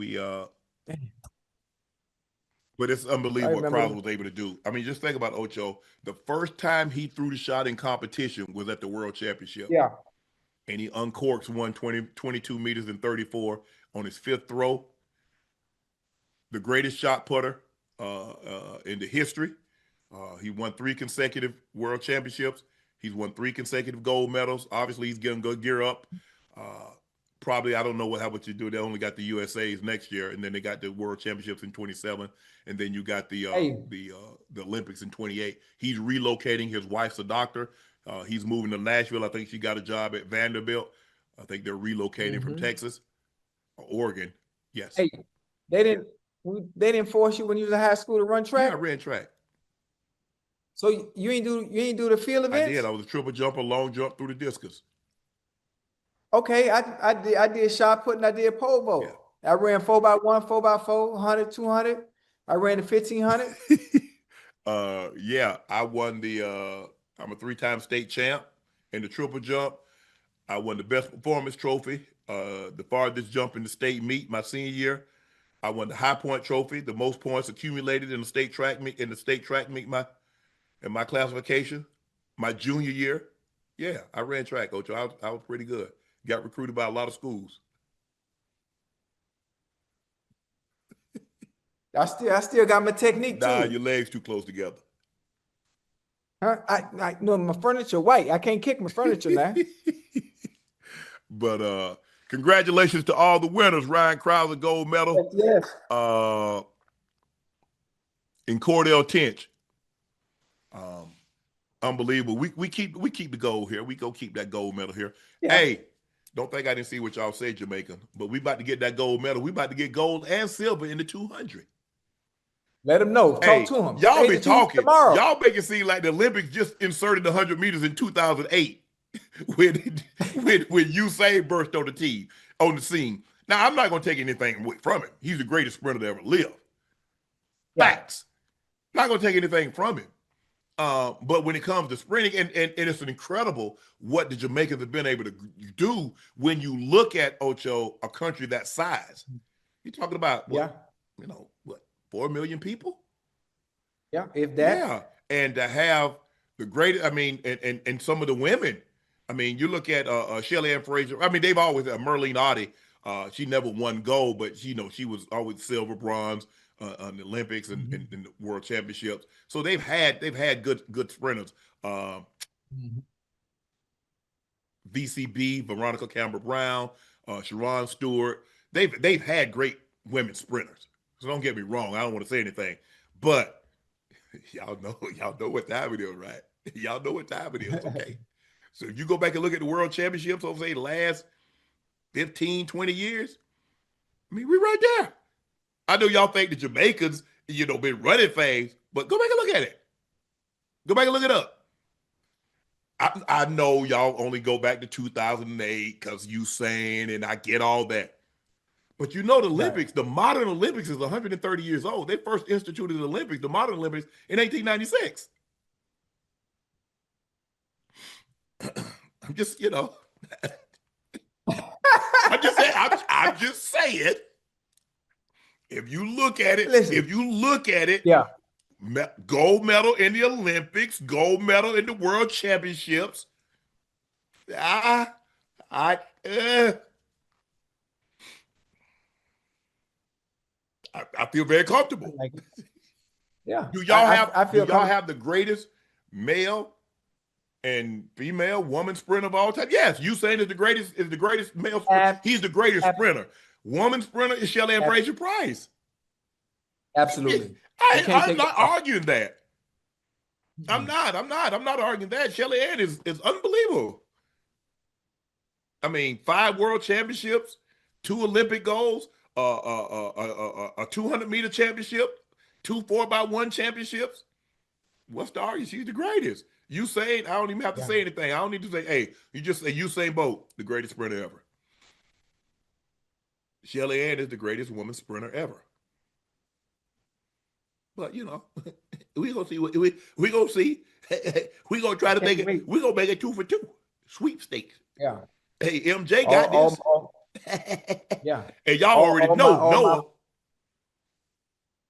but it's unbelievable what Krause was able to do. I mean, just think about Ocho. The first time he threw the shot in competition was at the World Championship. Yeah. And he uncorks 22 meters and 34 on his 5th throw. The greatest shot putter in the history. He won 3 consecutive World Championships. He's won 3 consecutive gold medals. Obviously, he's going to go gear up. Probably, I don't know how much you do. They only got the USA's next year, and then they got the World Championships in 27, and then you got the Olympics in 28. He's relocating. His wife's a doctor. He's moving to Nashville. I think she got a job at Vanderbilt. I think they're relocating from Texas or Oregon. Yes. Hey, they didn't force you when you was in high school to run track? Yeah, I ran track. So you ain't do the field events? I did. I was a triple jumper, long jump through the discus. Okay, I did shot put and I did pole vault. Yeah. I ran 4x1, 4x4, 100, 200. I ran the 1500. Yeah, I won I'm a 3-time state champ in the triple jump. I won the best performance trophy, the farthest jump in the state meet my senior year. I won the high point trophy, the most points accumulated in the state track meet in my classification. My junior year, yeah, I ran track, Ocho. I was pretty good. Got recruited by a lot of schools. I still got my technique too. Nah, your legs too close together. Huh? I know my furniture white. I can't kick my furniture now. But congratulations to all the winners. Ryan Krause, gold medal. Yes. And Cordell Tinch. Unbelievable. We keep the gold here. We go keep that gold medal here. Yeah. Hey, don't think I didn't see what y'all said, Jamaica. But we about to get that gold medal. We about to get gold and silver in the 200. Let them know. Talk to them. Y'all be talking. Y'all make it seem like the Olympics just inserted the 100 meters in 2008 when Usain burst on the scene. Now, I'm not going to take anything away from him. He's the greatest sprinter to ever live. Yeah. Facts. Not going to take anything from him. But when it comes to sprinting, and it's incredible what the Jamaicans have been able to do when you look at Ocho, a country that size. You're talking about, what, 4 million people? Yeah, if that. Yeah, and to have the greatest, I mean, and some of the women, I mean, you look at Shelly Ann Fraser. I mean, they've always Merlene Ottey. She never won gold, but she was always silver, bronze on the Olympics and the World Championships. So they've had good sprinters. VCB, Veronica Campbell Brown, Sharon Stewart. They've had great women sprinters. So don't get me wrong. I don't want to say anything, but y'all know what time it is, right? Y'all know what time it is. Okay. So if you go back and look at the World Championships over, say, the last 15, 20 years, I mean, we're right there. I know y'all think the Jamaicans, been running fast, but go back and look at it. Go back and look it up. I know y'all only go back to 2008 because Usain, and I get all that. But the Olympics, the modern Olympics is 130 years old. They first instituted the Olympics, the modern Olympics, in 1896. I'm just, I'm just saying. If you look at it, yeah, gold medal in the Olympics, gold medal in the World Championships. I feel very comfortable. Yeah. Do y'all have the greatest male and female woman sprinter of all time? Yes, Usain is the greatest male sprinter. He's the greatest sprinter. Woman sprinter is Shelly Ann Fraser Price. Absolutely. I'm not arguing that. I'm not arguing that. Shelly Ann is unbelievable. I mean, 5 world championships, 2 Olympic golds, a 200-meter championship, 2 4x1 championships. What's the argument? She's the greatest. Usain, I don't even have to say anything. I don't need to say, hey, you just say Usain Bolt, the greatest sprinter ever. Shelly Ann is the greatest woman sprinter ever. But we gonna see. We gonna see. We gonna try to make it. We gonna make it 2 for 2 sweepstakes. Yeah. Hey, MJ got this. Yeah. And y'all already know Noah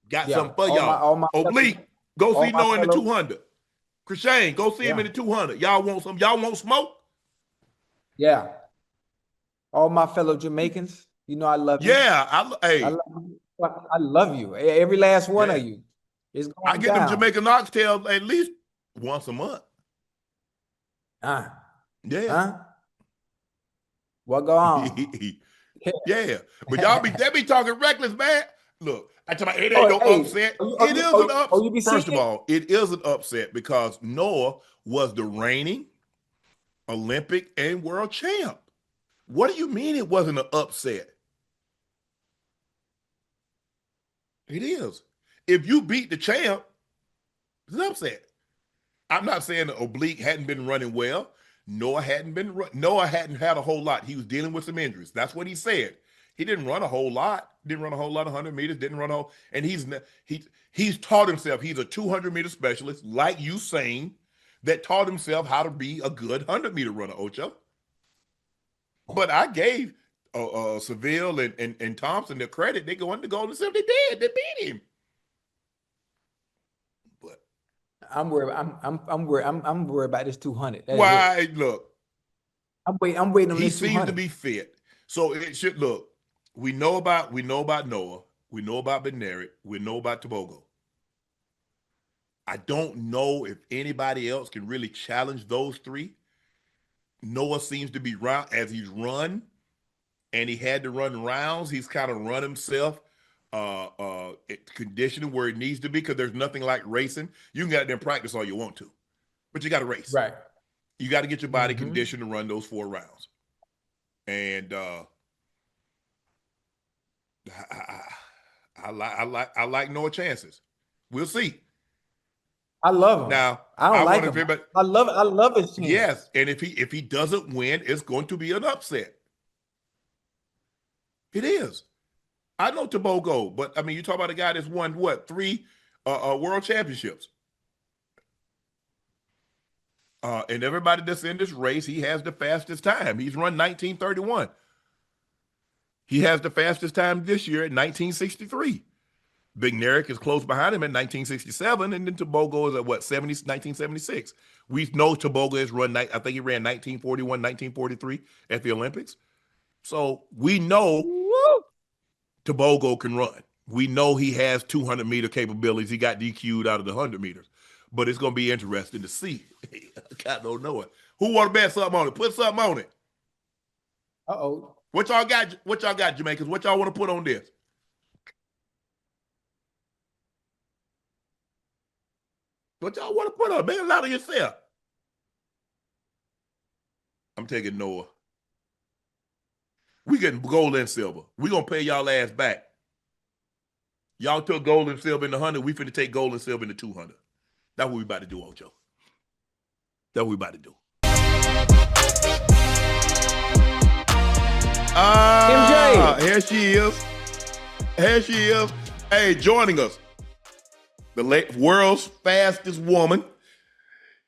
got something for y'all. Oblique, go see Noah in the 200. Christian, go see him in the 200. Y'all want some? Y'all want smoke? Yeah. All my fellow Jamaicans, I love you. Yeah, I love you. Every last one of you. I get them Jamaican oxtails at least once a month. Yeah. What go on? Yeah. But they be talking reckless, man. Look, I tell you, it ain't no upset. It is an upset. First of all, it is an upset because Noah was the reigning Olympic and world champ. What do you mean it wasn't an upset? It is. If you beat the champ, it's an upset. I'm not saying that Oblique hadn't been running well. Noah hadn't had a whole lot. He was dealing with some injuries. That's what he said. He didn't run a whole lot. Didn't run a whole lot of 100 meters. Didn't run a whole. And he's taught himself. He's a 200-meter specialist like Usain that taught himself how to be a good 100-meter runner, Ocho. But I gave Seville and Thompson the credit. They go into gold and silver. They did. They beat him. But I'm worried. I'm worried about this 200. Why? Look, I'm waiting on this 200. He seems to be fit. So it should look. We know about Noah. We know about Benerick. We know about Tobago. I don't know if anybody else can really challenge those 3. Noah seems to be as he's run, and he had to run rounds. He's kind of run himself conditioning where it needs to be because there's nothing like racing. You can get out there and practice all you want to, but you got to race. Right. You got to get your body conditioned to run those 4 rounds. And I like Noah chances. We'll see. I love him. Now I don't like him. I love his team. Yes, and if he doesn't win, it's going to be an upset. It is. I know Tebogo, but I mean, you talk about a guy that's won what 3 world championships. And everybody that's in this race, he has the fastest time. He's run 1931. He has the fastest time this year at 1963. Big Narek is close behind him at 1967, and then Tebogo is at what, 1976. We know Tebogo has run, I think he ran 1941, 1943 at the Olympics. So we know Tebogo can run. We know he has 200-meter capabilities. He got DQ'd out of the 100 meters. But it's going to be interesting to see. I don't know it. Who want to bet something on it? Put something on it. Uh-oh. What y'all got, Jamaicans? What y'all want to put on this? What y'all want to put on? Make a lot of yourself. I'm taking Noah. We getting gold and silver. We going to pay y'all ass back. Y'all took gold and silver in the 100. We finna take gold and silver in the 200. That's what we about to do, Ocho. That's what we about to do. MJ. Here she is. Here she is. Hey, joining us. The world's fastest woman.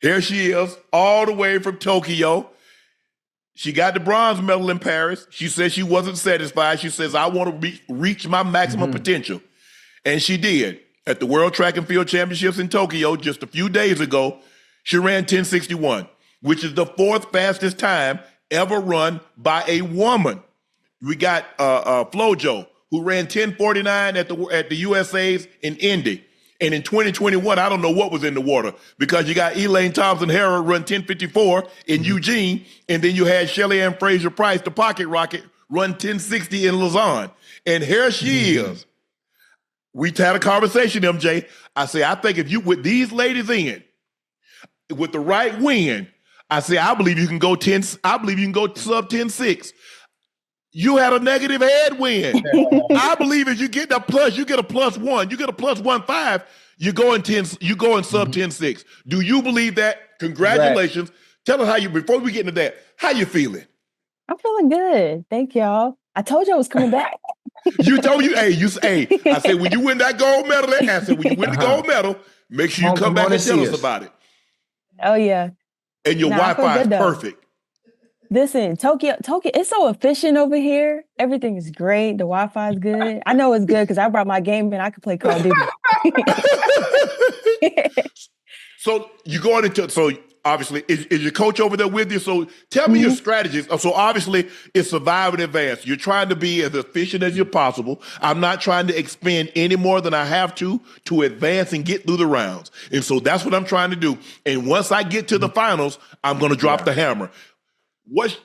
Here she is, all the way from Tokyo. She got the bronze medal in Paris. She said she wasn't satisfied. She says, I want to reach my maximum potential. And she did. At the World Track and Field Championships in Tokyo just a few days ago, she ran 10:61, which is the 4th fastest time ever run by a woman. We got Flojo, who ran 10:49 at the USA's in Indy. And in 2021, I don't know what was in the water, because you got Elaine Thompson-Herah run 10:54 in Eugene, and then you had Shelly Ann Fraser-Price, the pocket rocket, run 10:60 in Lausanne. And here she is. We had a conversation, MJ. I say, I think if you, with these ladies in, with the right wind, I say, I believe you can go sub 10.6. You had a negative headwind. I believe if you get a plus, you get a +1, you get a +1.5, you go in sub 10.6. Do you believe that? Congratulations. Right. Tell us how you, before we get into that, how you feeling? I'm feeling good. Thank y'all. I told you I was coming back. You told you, I said, when you win that gold medal, I said, when you win the gold medal, make sure you come back and tell us about it. Oh, yeah. And your Wi-Fi is perfect. Listen, Tokyo, it's so efficient over here. Everything is great. The Wi-Fi is good. I know it's good because I brought my game and I could play Call of Duty. So you going into, so obviously, is your coach over there with you? So tell me your strategies. So obviously, it's survive and advance. You're trying to be as efficient as you're possible. I'm not trying to expend any more than I have to advance and get through the rounds. And so that's what I'm trying to do. And once I get to the finals, I'm going to drop the hammer.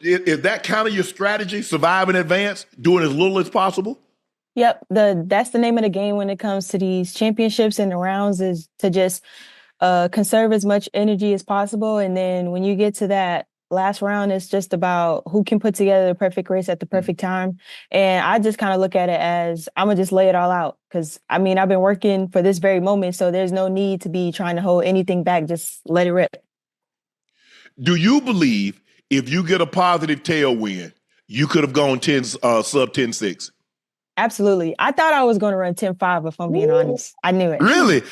Is that kind of your strategy? Survive and advance, doing as little as possible? Yep. That's the name of the game when it comes to these championships and the rounds, is to just conserve as much energy as possible. And then when you get to that last round, it's just about who can put together the perfect race at the perfect time. And I just kind of look at it as, I'm going to just lay it all out. Because, I mean, I've been working for this very moment, so there's no need to be trying to hold anything back. Just let it rip. Do you believe if you get a positive tailwind, you could have gone sub 10.6? Absolutely. I thought I was going to run 10.5, if I'm being honest. I knew it. Really?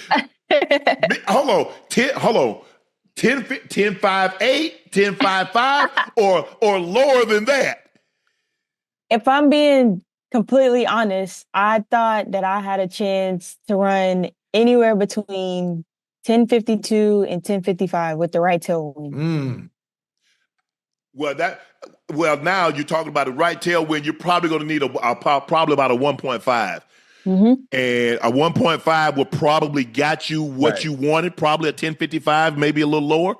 Hold on. 10.58, 10.55, or lower than that? If I'm being completely honest, I thought that I had a chance to run anywhere between 10.52 and 10.55 with the right tailwind. Well, now you're talking about the right tailwind. You're probably going to need probably about a 1.5. And a 1.5 will probably got you what you wanted, probably a 10.55, maybe a little lower.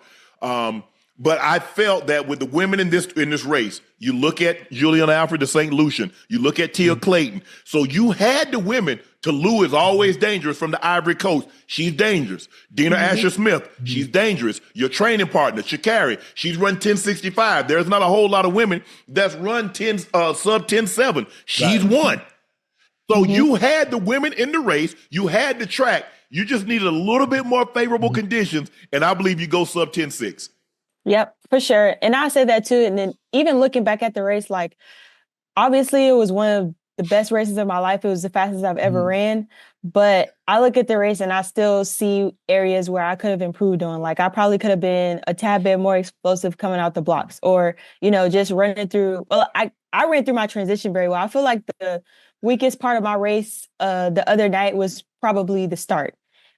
But I felt that with the women in this race, you look at Julian Alfred de St. Lucian, you look at Tia Clayton. So you had the women. Tolu is always dangerous from the Ivory Coast. She's dangerous. Dina Asher-Smith, she's dangerous. Your training partner, Sha'Carri, she's run 10.65. There's not a whole lot of women that's run sub 10.7. She's one. So you had the women in the race. You had the track. You just needed a little bit more favorable conditions, and I believe you go sub 10.6. Yep, for sure. And I said that too. And then even looking back at the race, like, obviously it was one of the best races of my life. It was the fastest I've ever Mhm. ran. But I look at the race and I still see areas where I could have improved on. Like I probably could have been a tad bit more explosive coming out the blocks, or, just running through. Well, I ran through my transition very well. I feel like the weakest part of my race the other night was probably the start.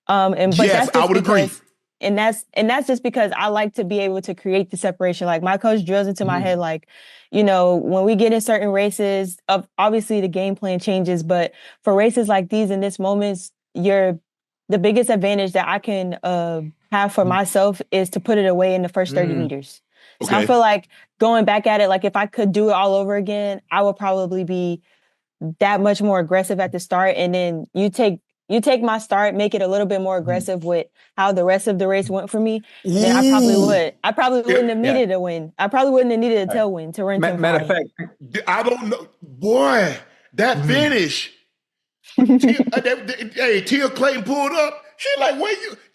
But Yes, that's I just would agree. because and that's just because I like to be able to create the separation. Like my coach drills into my head, like, when we get in certain races, obviously the game plan changes, but for races like these in this moments, the biggest advantage that I can have for myself is to put it away in the first 30 meters. So I Okay. feel like going back at it, like if I could do it all over again, I would probably be that much more aggressive at the start, and then you take my start, make it a little bit more aggressive with how the rest of the race went for me, then I probably Ooh. would. I probably wouldn't have Yeah. needed a win. I probably wouldn't have needed a Right. tailwind to run Matter of 10:40. fact, I don't know. Boy, that finish. Hey, Tia Clayton pulled up. She like,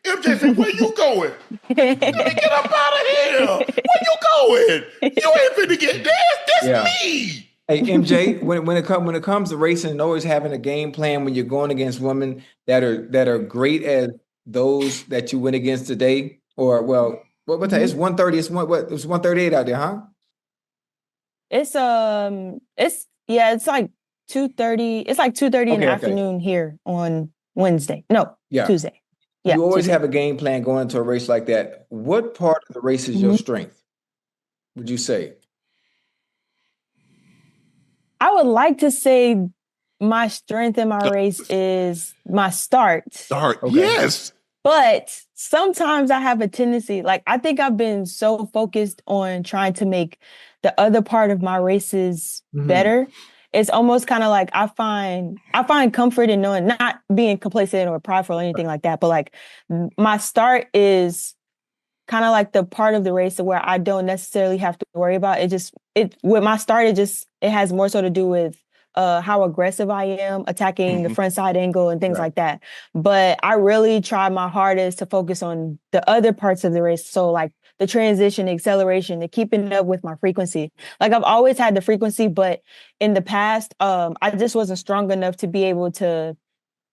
MJ said, where you going? Let me get up out of here. Where you going? You ain't finna get this. Yeah. Me. hey MJ, when it comes to racing and always having a game plan when you're going against women that are great as those that you went against today, or what time? It's 1:30. It's 1:38 out there, huh? It's like 2:30. It's like 2:30 in the Okay. afternoon here on Wednesday. No, Yeah. Tuesday. Yeah, You always Tuesday. have a game plan going into a race like that. What part of the race is your strength, would you say? I would like to say my strength in my race is my start. Start. Okay. Yes. But sometimes I have a tendency, like I think I've been so focused on trying to make the other part of my races better. It's almost kind of like I find comfort in knowing, not being complacent or prideful or anything like that, but like my start is kind of like the part of the race where I don't necessarily have to worry about it. With my start, it has more so to do with how aggressive I am attacking the front side angle and things like that. But I really try my hardest to focus on the other parts of the race. So like the transition, the acceleration, the keeping up with my frequency. Like I've always had the frequency, but in the past, I just wasn't strong enough to be able to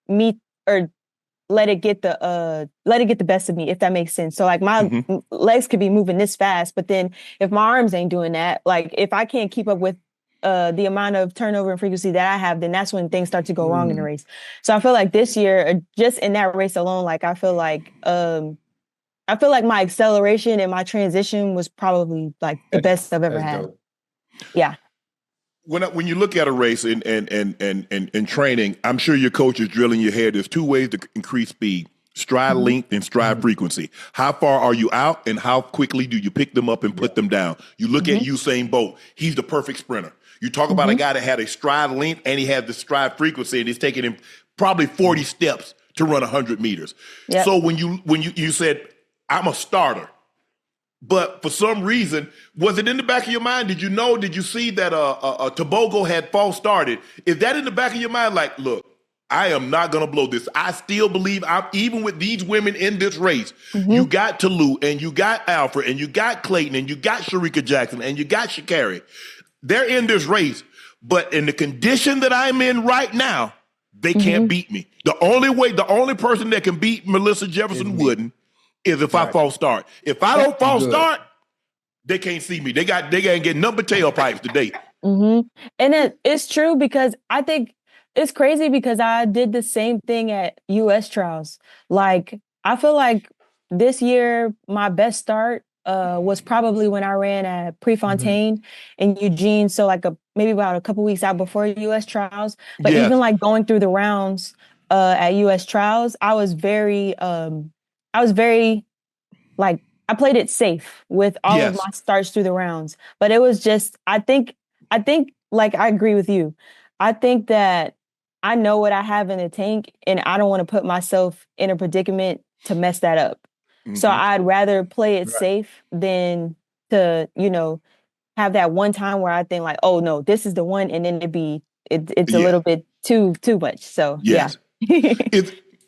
meet or let it get the best of me, if that makes sense. So like my legs could be moving this fast, but then if my arms ain't doing that, like if I can't keep up with the amount of turnover and frequency that I have, then that's when things start to go wrong in the race. So I feel like this year, just in that race alone, like I feel like my acceleration and my transition was probably like the best I've ever had. Dope. Yeah. When you look at a race in training, I'm sure your coach is drilling your head. There's two ways to increase speed: stride length and stride frequency. How far are you out, and how quickly do you pick them up and put them down? You look at Usain Bolt; he's the perfect sprinter. You talk about a guy that had a stride length and he had the stride frequency, and it's taking him probably 40 steps to run 100 meters. Yep. So when you said, I'm a starter, but for some reason, was it in the back of your mind? Did you see that Tobago had false started? Is that in the back of your mind? Like, look, I am not going to blow this. I still believe even with these women in this race, you got Toulouse and you got Alfred and you got Clayton and you got Sharika Jackson and you got Sha'Carri. They're in this race, but in the condition that I'm in right now, they can't beat me. The only person that can beat Melissa Jefferson-Wooden is if I false start. If I don't false start, they can't see me. They can't get number tailpipes today. And it's true, because I think it's crazy because I did the same thing at US trials. Like I feel like this year my best start was probably when I ran at Prefontaine in Eugene. So like maybe about a couple weeks out before US trials. But even like going through the rounds at US trials, I was very like, I played it safe with all of my starts through the rounds. But it was just, I think like I agree with you. I think that I know what I have in the tank, and I don't want to put myself in a predicament to mess that up. So I'd rather play it safe than to, have that one time where I think like, oh no, this is the one, and then it's a little bit too much. So Is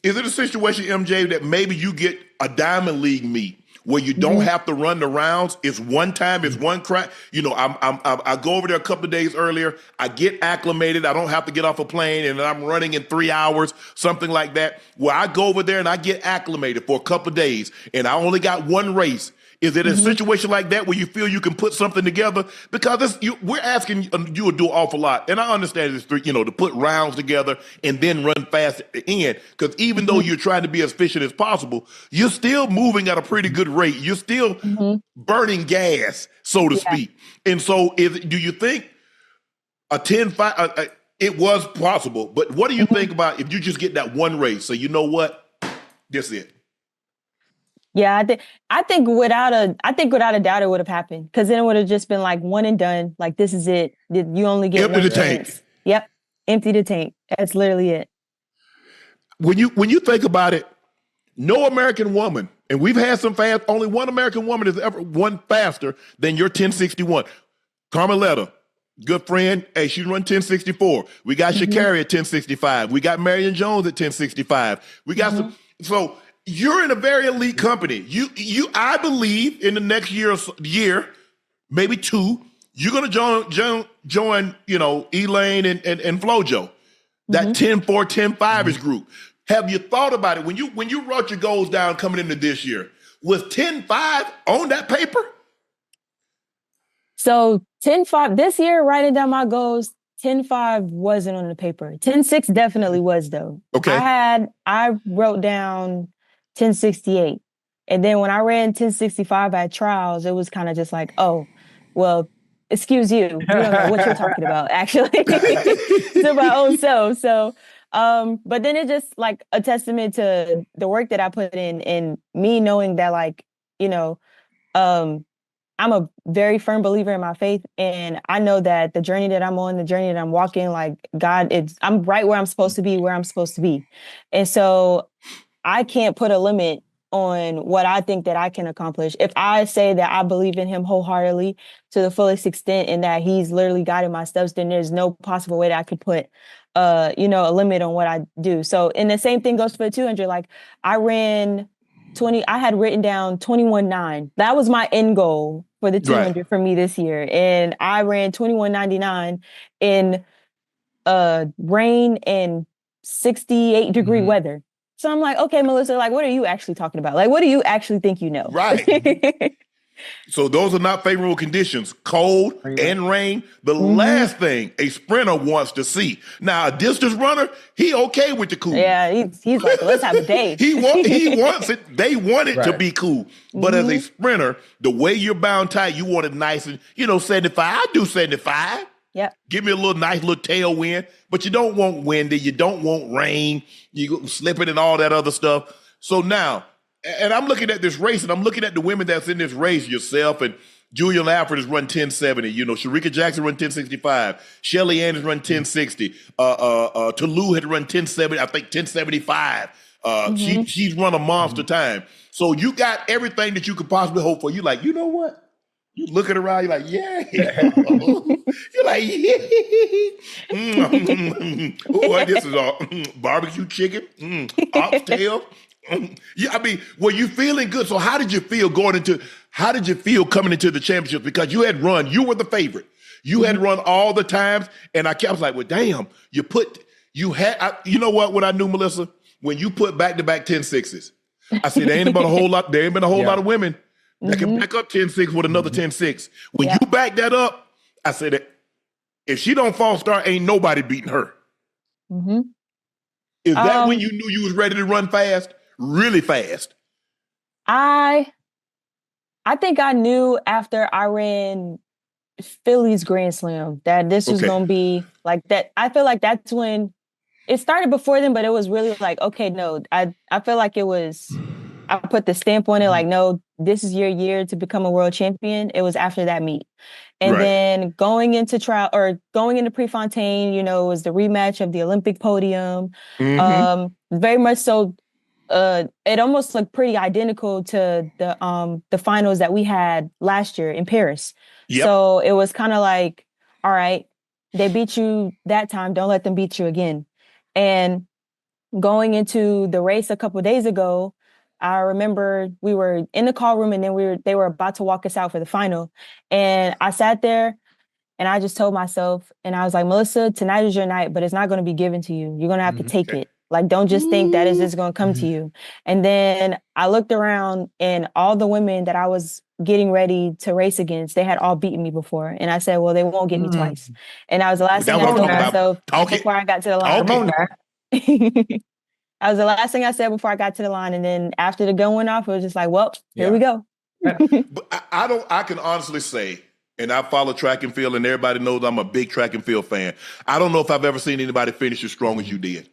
it a situation, MJ, that maybe you get a Diamond League meet where you don't have to run the rounds. It's one time, it's one crack. You know, I go over there a couple of days earlier. I get acclimated. I don't have to get off a plane, and I'm running in 3 hours, something like that. Where I go over there and I get acclimated for a couple of days, and I only got one race. Is it a situation like that where you feel you can put something together? Because we're asking you to do an awful lot. And I understand it's, to put rounds together and then run fast at the end. Because even though you're trying to be as efficient as possible, you're still moving at a pretty good rate. You're still burning gas, so to speak. And so do you think a 10-5, it was possible, but what do you think about if you just get that one race? So you know what? This is it. Yeah, I think without a doubt it would have happened, because then it would have just been like one and done. Like, this is it. You only get empty one the chance. tank. Yep, empty the tank. That's literally it. When you think about it, no American woman, and we've had some fast. Only one American woman has ever won faster than your 1061. Carmeletta, good friend. Hey, she run 1064. We got Sha'Carri at 1065. We got Marion Jones at 1065. We got some. So. You're in a very elite company. I believe in the next year, maybe two, you're gonna join, Elaine and Flojo, that 10-4, 10-5ish group. Have you thought about it when you wrote your goals down coming into this year? Was 10-5 on that paper? So 10-5 this year, writing down my goals. 10-5 wasn't on the paper. 10-6 definitely was, though. Okay. I wrote down 1068. And then when I ran 1065 at trials, it was kind of just like, oh, well, excuse you. You don't know what you're talking about, actually. To my own self. So, but then it's just like a testament to the work that I put in, and me knowing that, like, I'm a very firm believer in my faith. And I know that the journey that I'm on, the journey that I'm walking, like, I'm right where I'm supposed to be, where I'm supposed to be. And so I can't put a limit on what I think that I can accomplish. If I say that I believe in him wholeheartedly to the fullest extent, and that he's literally guiding my steps, then there's no possible way that I could put, a limit on what I do. So, and the same thing goes for the 200. Like, I had written down 21.9. That was my end goal for the 200 for me this year. And I ran 21.99 in rain and 68-degree weather. So I'm like, okay, Melissa, like, what are you actually talking about? Like, what do you actually think you know? Right. So those are not favorable conditions, cold and rain. The last thing a sprinter wants to see. Now, a distance runner, he okay with the cool. Yeah, he's like, let's have a day. he wants it. They want it to be cool. But as a sprinter, the way you're bound tight, you want it nice and, 75. I do 75. Yep. Give me a nice little tailwind, but you don't want windy. You don't want rain. You slipping and all that other stuff. So now, and I'm looking at this race, and I'm looking at the women that's in this race, yourself and Julian Alfred has run 1070. Sharika Jackson run 1065. Shelly Ann has run 1060. Toulouse had run 1070, I think 1075. She's run a monster time. So you got everything that you could possibly hope for. You like, you know what? You looking around, you're like, yeah. You're like, yeah. This is all barbecue chicken, oxtail. Yeah, I mean, were you feeling good? So how did you feel coming into the championship? Because you were the favorite. You had run all the times, and I was like, well, damn, you know what, when I knew, Melissa, when you put back-to-back 10-6s, I said, there ain't been a whole lot of women that can back up 10-6 with another 10-6. When you back that up, I said, if she don't false start, ain't nobody beating her. Is that when you knew you was ready to run fast? Really fast? I think I knew after I ran Philly's Grand Slam that this was going to be like that. I feel like that's when it started before then, but it was really like, okay, no, I feel like it was, I put the stamp on it, like, no, this is your year to become a world champion. It was after that meet. And then going into Prefontaine, it was the rematch of the Olympic podium. Very much so. It almost looked pretty identical to the finals that we had last year in Paris. Yep. So it was kind of like, all right, they beat you that time. Don't let them beat you again. And going into the race a couple of days ago, I remember we were in the call room and then they were about to walk us out for the final. And I sat there and I just told myself, and I was like, Melissa, tonight is your night, but it's not going to be given to you. You're going to have to take it. Like, don't just think that it's just going to come to you. And then I looked around and all the women that I was getting ready to race against, they had all beaten me before. And I said, well, they won't get me twice. And that was the last thing I told myself before I got to the line. Come on now. That was the last thing I said before I got to the line. And then after the gun went off, it was just like, well, here we go. But I can honestly say, and I follow track and field, and everybody knows I'm a big track and field fan. I don't know if I've ever seen anybody finish as strong as you did.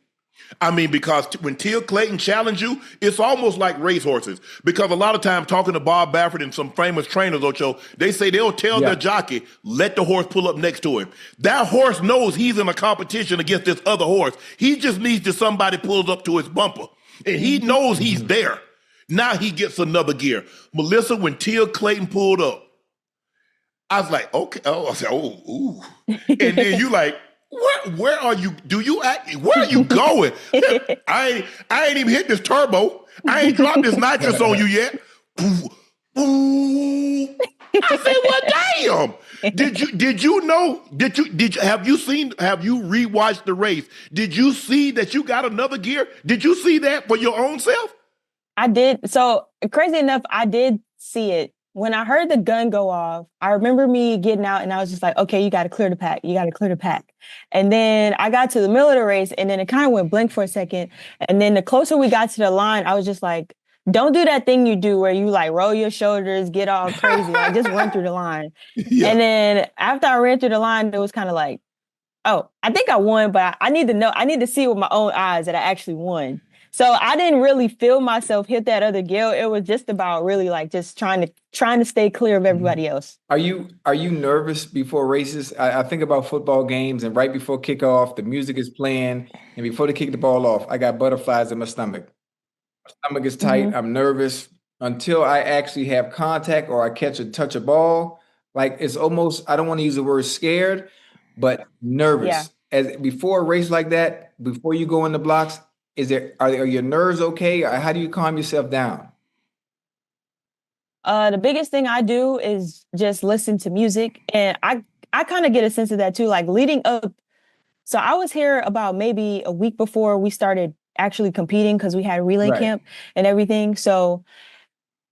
I mean, because when Teal Clayton challenged you, it's almost like racehorses. Because a lot of times, talking to Bob Baffert and some famous trainers, Ocho, they say they'll tell their jockey, let the horse pull up next to him. That horse knows he's in a competition against this other horse. He just needs to somebody pulls up to his bumper. And he knows he's there. Now he gets another gear. Melissa, when Teal Clayton pulled up, I was like, okay. Oh, I said, oh, ooh. And then you like, where are you? Where are you going? I ain't even hit this turbo. I ain't dropped this nitrous on you yet. Ooh. I said, well, damn. Did you know? Have you rewatched the race? Did you see that you got another gear? Did you see that for your own self? I did. So crazy enough, I did see it. When I heard the gun go off, I remember me getting out and I was just like, okay, you got to clear the pack. You got to clear the pack. And then I got to the middle of the race and then it kind of went blank for a second. And then the closer we got to the line, I was just like, don't do that thing you do where you like roll your shoulders, get all crazy. Like just run through the line. Yeah. And then after I ran through the line, it was kind of like, oh, I think I won, but I need to see with my own eyes that I actually won. So I didn't really feel myself hit that other gill. It was just about really like just trying to stay clear of everybody else. Are you nervous before races? I think about football games and right before kickoff, the music is playing, and before they kick the ball off, I got butterflies in my stomach. My stomach is tight. I'm nervous until I actually have contact or I touch a ball. Like it's almost, I don't want to use the word scared, but nervous. Yeah. As before a race like that, before you go in the blocks, are your nerves okay? Or how do you calm yourself down? The biggest thing I do is just listen to music. And I kind of get a sense of that too, like leading up. So I was here about maybe a week before we started actually competing because we had relay camp and everything. So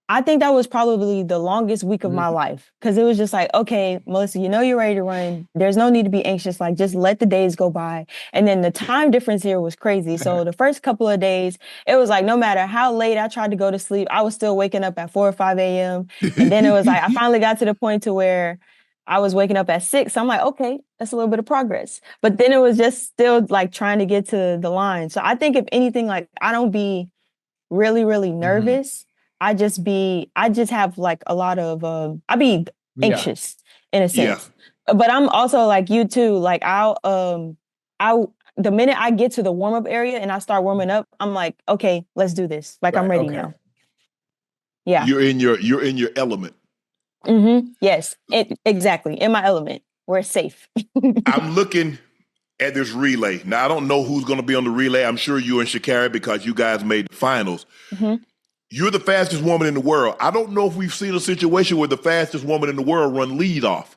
I think that was probably the longest week of my life because it was just like, okay, Melissa, you know you're ready to run. There's no need to be anxious. Like, just let the days go by. And then the time difference here was crazy. So the first couple of days, it was like no matter how late I tried to go to sleep, I was still waking up at 4 or 5 a.m. And then it was like I finally got to the point to where I was waking up at 6. So I'm like, okay, that's a little bit of progress. But then it was just still like trying to get to the line. So I think if anything, like I don't be really, really nervous. I just have like a lot of, I be anxious in a sense, but I'm also like you too. Like the minute I get to the warm up area and I start warming up, I'm like, okay, let's do this. Like I'm ready now. Yeah. You're in your element. Yes, exactly. In my element where it's safe. I'm looking at this relay. Now, I don't know who's going to be on the relay. I'm sure you and Sha'Carri because you guys made the finals. You're the fastest woman in the world. I don't know if we've seen a situation where the fastest woman in the world run lead off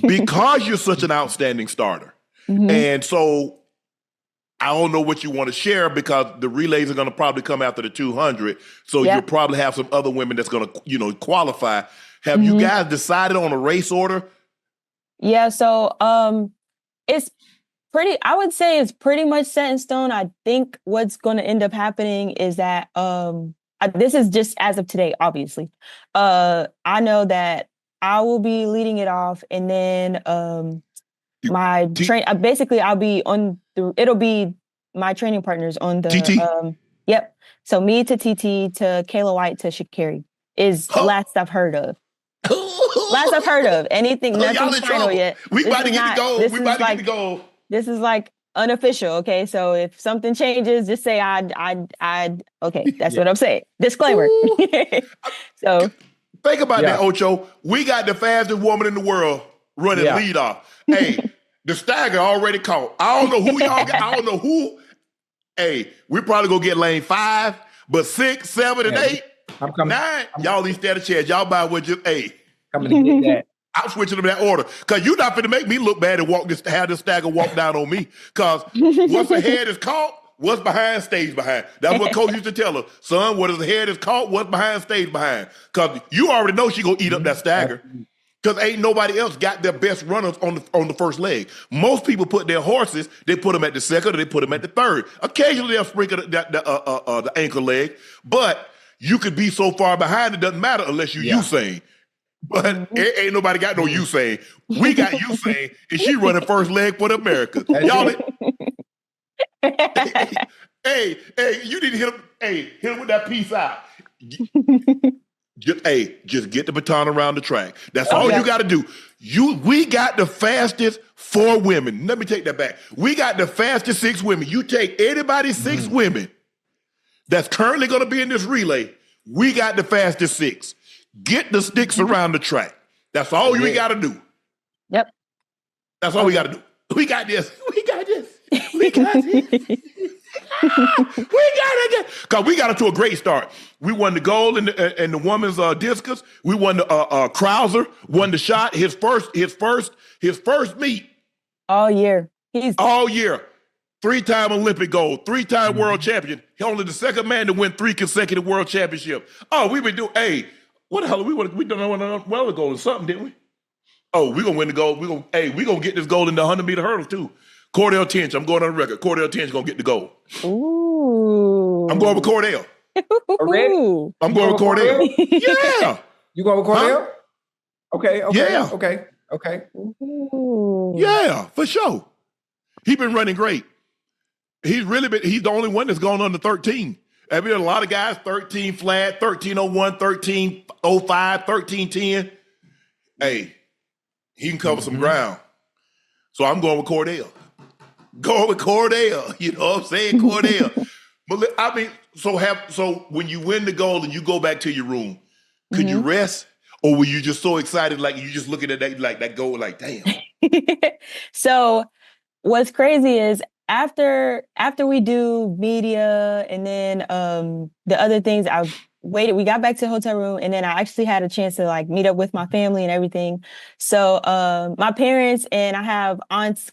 because you're such an outstanding starter. And so I don't know what you want to share because the relays are going to probably come after the 200. So you'll probably have some other women that's going to, qualify. Have you guys decided on a race order? Yeah. So I would say it's pretty much set in stone. I think what's going to end up happening is that, this is just as of today, obviously. I know that I will be leading it off, and then my basically I'll be it'll be my training partners on the TT. Yep. So me to TT to Kayla White to Sha'Carri is the last I've heard of. Last I've heard of anything. Nothing's final yet. We about to get the goal. This is like unofficial, okay? So if something changes, just say okay, that's what I'm saying. Disclaimer. So think about that, Ocho. We got the fastest woman in the world running lead off. Hey, the stagger already caught. I don't know who y'all got. I don't know who. Hey, we're probably gonna get lane 5. But 6, 7, and 8, I'm coming. 9, y'all these stand a chance. Y'all buy with just 8. Coming to get that. I'm switching them that order because you're not finna make me look bad and have this stagger walk down on me. Because what's ahead is caught, what's behind stays behind. That's what Coach used to tell her. Son, what is ahead is caught, what's behind stays behind. Because you already know she gonna eat up that stagger. Because ain't nobody else got their best runners on the first leg. Most people put their horses, they put them at the second or they put them at the third. Occasionally they'll sprinkle the ankle leg, but you could be so far behind it doesn't matter unless you Usain. But ain't nobody got no Usain. We got Usain, and she running first leg for the Americas. Y'all, hey, you need to hit him. Hey, hit him with that piece out. Just get the baton around the track. That's all you got to do. We got the fastest 4 women. Let me take that back. We got the fastest 6 women. You take anybody's 6 women that's currently going to be in this relay. We got the fastest 6. Get the sticks around the track. That's all we got to do. Yep. That's all we got to do. We got this. We got this. We got this. We got it. Because we got it to a great start. We won the gold in the women's discus. We won the Krauser won the shot. His first meet. All year. All year. 3-time Olympic gold, 3-time world champion. He only the second man to win 3 consecutive world championships. Oh, we've been doing, what the hell? We done a well gold or something, didn't we? Oh, we're gonna win the gold. We're gonna get this gold in the 100-meter hurdles too. Cordell Tinch, I'm going on the record. Cordell Tinch gonna get the gold. Ooh. I'm going with Cordell. Already? I'm going with Cordell. Yeah. You going with Cordell? Huh? Okay. Yeah. Okay. Ooh. Yeah, for sure. He's been running great. He's the only one that's gone under 13. I mean, a lot of guys, 13 flat, 1301, 1305, 1310. Hey, he can cover some ground. So I'm going with Cordell. Going with Cordell. You know what I'm saying? Cordell. But I mean, so when you win the gold and you go back to your room, could you rest? Or were you just so excited, like you just looking at that, like that goal, like, damn. So what's crazy is after we do media and then the other things, we got back to the hotel room and then I actually had a chance to like meet up with my family and everything. So my parents and I have aunts,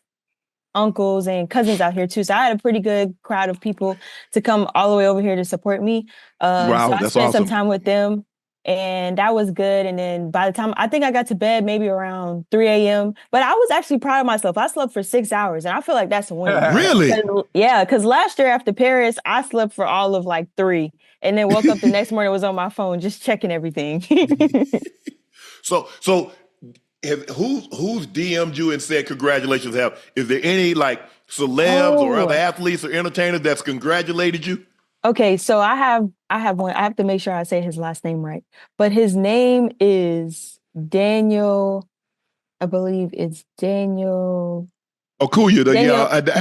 uncles, and cousins out here too. So I had a pretty good crowd of people to come all the way over here to support me. Wow, so I that's spent awesome. some time with them. And that was good. And then by the time I think I got to bed maybe around 3 a.m. But I was actually proud of myself. I slept for 6 hours and I feel like that's a win. Really? Yeah, because last year after Paris, I slept for all of like 3 and then woke up the next morning, was on my phone just checking everything. So who's DM'd you and said congratulations? Is there any like celebs or other athletes or entertainers that's congratulated you? Okay, so I have one. I have to make sure I say his last name right. But his name is Daniel. I believe it's Daniel. Okuya.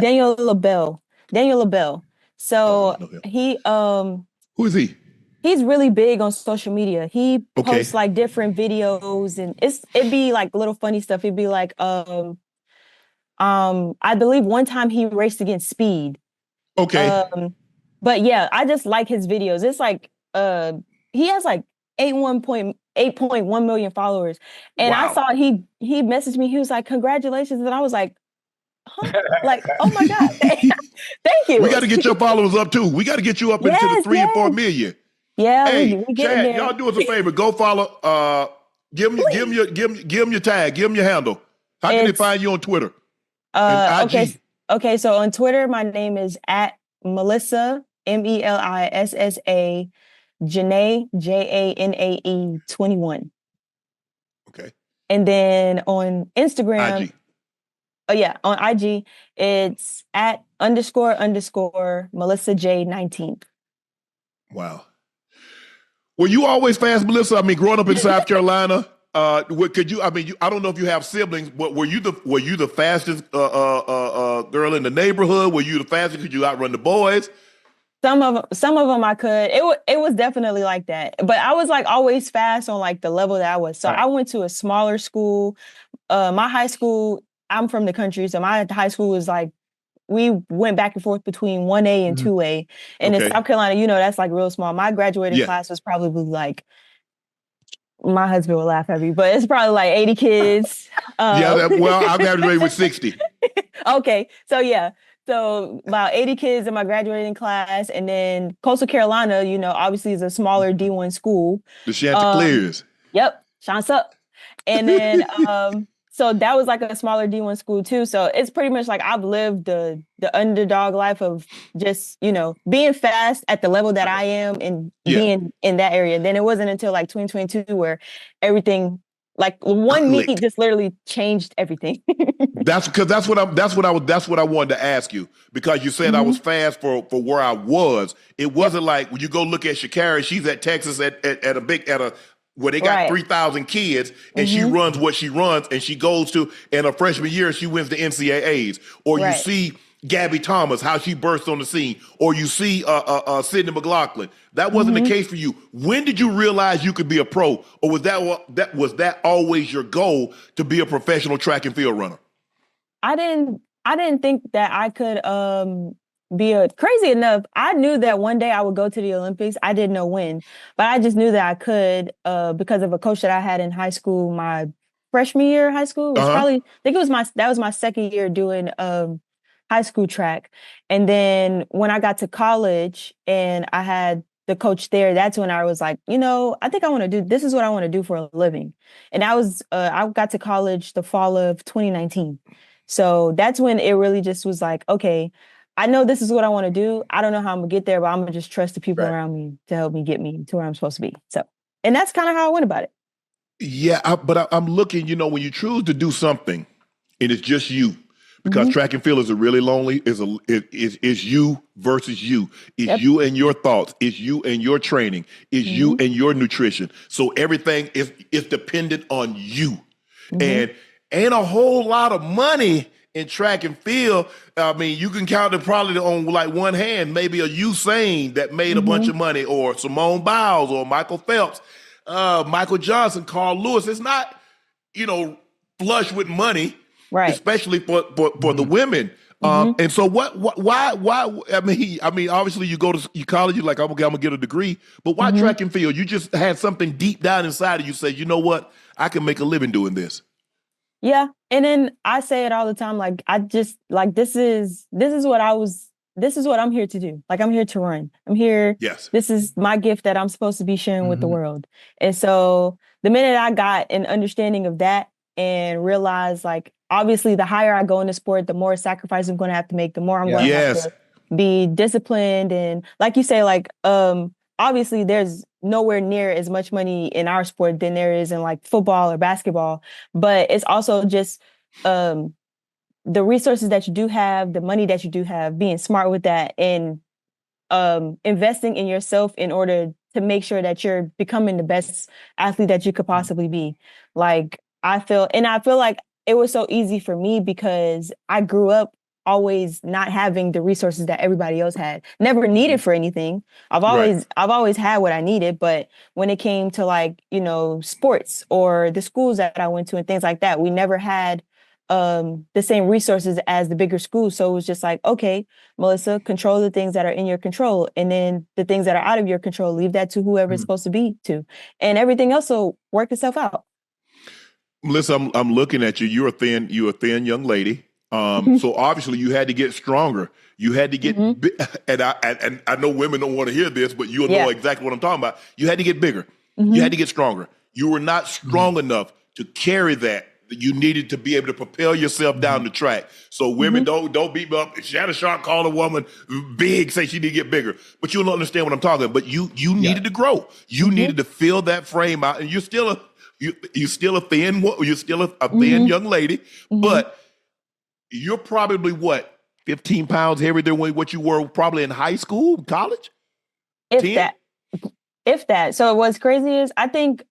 Daniel LaBelle. Daniel LaBelle. So he who is he? He's really big on social media. He posts like different videos and it'd be like little funny stuff. It'd be like I believe one time he raced against Speed. Okay. But yeah, I just like his videos. It's like he has like 8.1 million followers. And I saw he messaged me, he was like, congratulations. And I was like, huh? Like, oh my God. Thank you. We got to get your followers up too. We got to get you up into the 3 and 4 million. Yeah, hey, we Chad, there. y'all do us a favor. Go follow. Give him your tag. Give him your handle. How can they find you on Twitter? Okay. So on Twitter, my name is at Melissa MELISSA Janae JANAE 21. Okay. And then on Instagram, IG. On IG, it's at __ Melissa J 19. Wow. Were you always fast, Melissa? I mean, growing up in South Carolina, could you? I mean, I don't know if you have siblings, but were you the fastest girl in the neighborhood? Were you the fastest? Could you outrun the boys? Some of them I could. It was definitely like that. But I was like always fast on like the level that I was. So I went to a smaller school. My high school, I'm from the country, so my high school was like we went back and forth between 1A and 2A. And in South Carolina, that's like real small. My graduating class was probably like, my husband will laugh at me, but it's probably like 80 kids. Well, I graduated with 60. Okay. So about 80 kids in my graduating class. And then Coastal Carolina, obviously is a smaller D1 school. The Chanticleers. Yep. Chance up. And then, so that was like a smaller D1 school too. So it's pretty much like I've lived the underdog life of just, being fast at the level that I am and being in that area. Then it wasn't until like 2022 where everything, like one meet just literally changed everything. That's what I wanted to ask you, because you said I was fast for where I was. It wasn't like when you go look at Shakira, she's at Texas where they got 3,000 kids, and she runs what she runs, and she goes to, in her freshman year, she wins the NCAAs. Or you see Gabby Thomas, how she bursts on the scene. Or you see Sydney McLaughlin. That wasn't the case for you. When did you realize you could be a pro? Or was that always your goal, to be a professional track and field runner? I didn't think that I could crazy enough. I knew that one day I would go to the Olympics. I didn't know when, but I just knew that I could because of a coach that I had in high school. My freshman year of high school was that was my second year doing high school track. And then when I got to college and I had the coach there, that's when I was like, I think this is what I want to do for a living. And I got to college the fall of 2019. So that's when it really just was like, okay, I know this is what I want to do. I don't know how I'm going to get there, but I'm going to just trust the people around me to help me get me to where I'm supposed to be. So, and that's kind of how I went about it. Yeah, but I'm looking, when you choose to do something and it's just you, because track and field is is you versus you. It's you and your thoughts. It's you and your training. It's you and your nutrition. So everything is dependent on you. And ain't a whole lot of money in track and field. I mean, you can count it probably on like one hand, maybe a Usain that made a bunch of money, or Simone Biles, or Michael Phelps, Michael Johnson, Carl Lewis. It's not, flush with money, right? Especially for the women. And so why, I mean, obviously you go to college, you're like, I'm gonna get a degree, but why track and field? You just had something deep down inside of you said, you know what? I can make a living doing this. Yeah. And then I say it all the time. Like, I just like, this is what I'm here to do. Like, I'm here to run. I'm here. Yes. This is my gift that I'm supposed to be sharing with the world. And so the minute I got an understanding of that and realized, like, obviously the higher I go in the sport, the more sacrifice I'm going to have to make, the more I'm going to have to be disciplined. And like you say, like, obviously there's nowhere near as much money in our sport than there is in like football or basketball, but it's also just the resources that you do have, the money that you do have, being smart with that, and investing in yourself in order to make sure that you're becoming the best athlete that you could possibly be. Like, I feel like it was so easy for me because I grew up always not having the resources that everybody else had. Never needed for anything. I've always had what I needed, but when it came to like, sports or the schools that I went to and things like that, we never had the same resources as the bigger schools. So it was just like, okay, Melissa, control the things that are in your control, and then the things that are out of your control, leave that to whoever it's supposed to be to, and everything else will work itself out. Melissa, I'm looking at you. You're a thin young lady. So obviously you had to get stronger. You had to get, and I know women don't want to hear this, but you'll know exactly what I'm talking about. You had to get bigger. You had to get stronger. You were not strong enough to carry that. You needed to be able to propel yourself down the track. So women don't beat me up. Shannon Sharpe called a woman big, say she need to get bigger, but you don't understand what I'm talking about. But you needed to grow. You needed to fill that frame out, and you're still a thin young lady, but you're probably 15 pounds heavier than what you were probably in high school, college? If that. So what's crazy is I think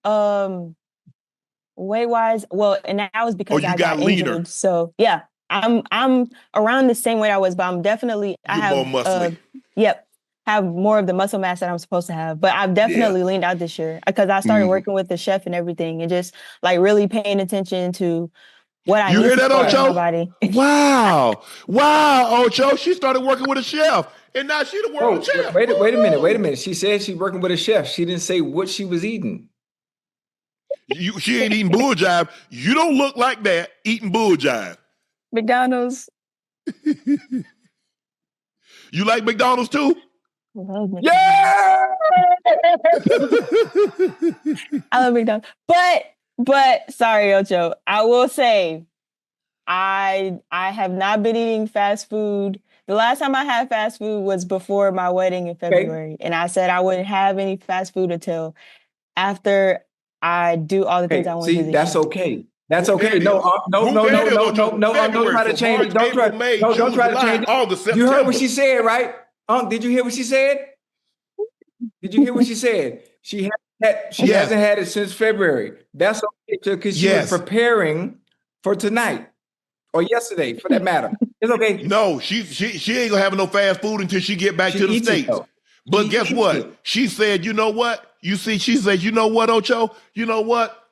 weight wise, and that was because I got leaner. Injured. So yeah, I'm around the same weight I was, but I'm definitely more muscly. Have more of the muscle mass that I'm supposed to have. But I've definitely leaned out this year because I started working with the chef and everything, and just like really paying attention to what I You need hear to that, put in Ocho? my body. Wow, Ocho. She started working with a chef, and now she the world champ. Wait a minute. She said she's working with a chef. She didn't say what she was eating. She ain't eating bull jive. You don't look like that eating bull jive. McDonald's. You like McDonald's too? Yeah. I love McDonald's. But sorry, Ocho. I will say I have not been eating fast food. The last time I had fast food was before my wedding in February. And I said I wouldn't have any fast food until after I do all the things I want to do this that's year. okay. That's okay. No. Don't try to change it. Don't try to change it. August, September. You heard what she said, right? Did you hear what she said? Did you hear what she said? She hasn't had it since February. That's okay because she was preparing for tonight or yesterday, for that matter. It's okay. No, she ain't gonna have no fast food until she get back to the States. But guess what? She said, you know what? She said, you know what, Ocho? You know what?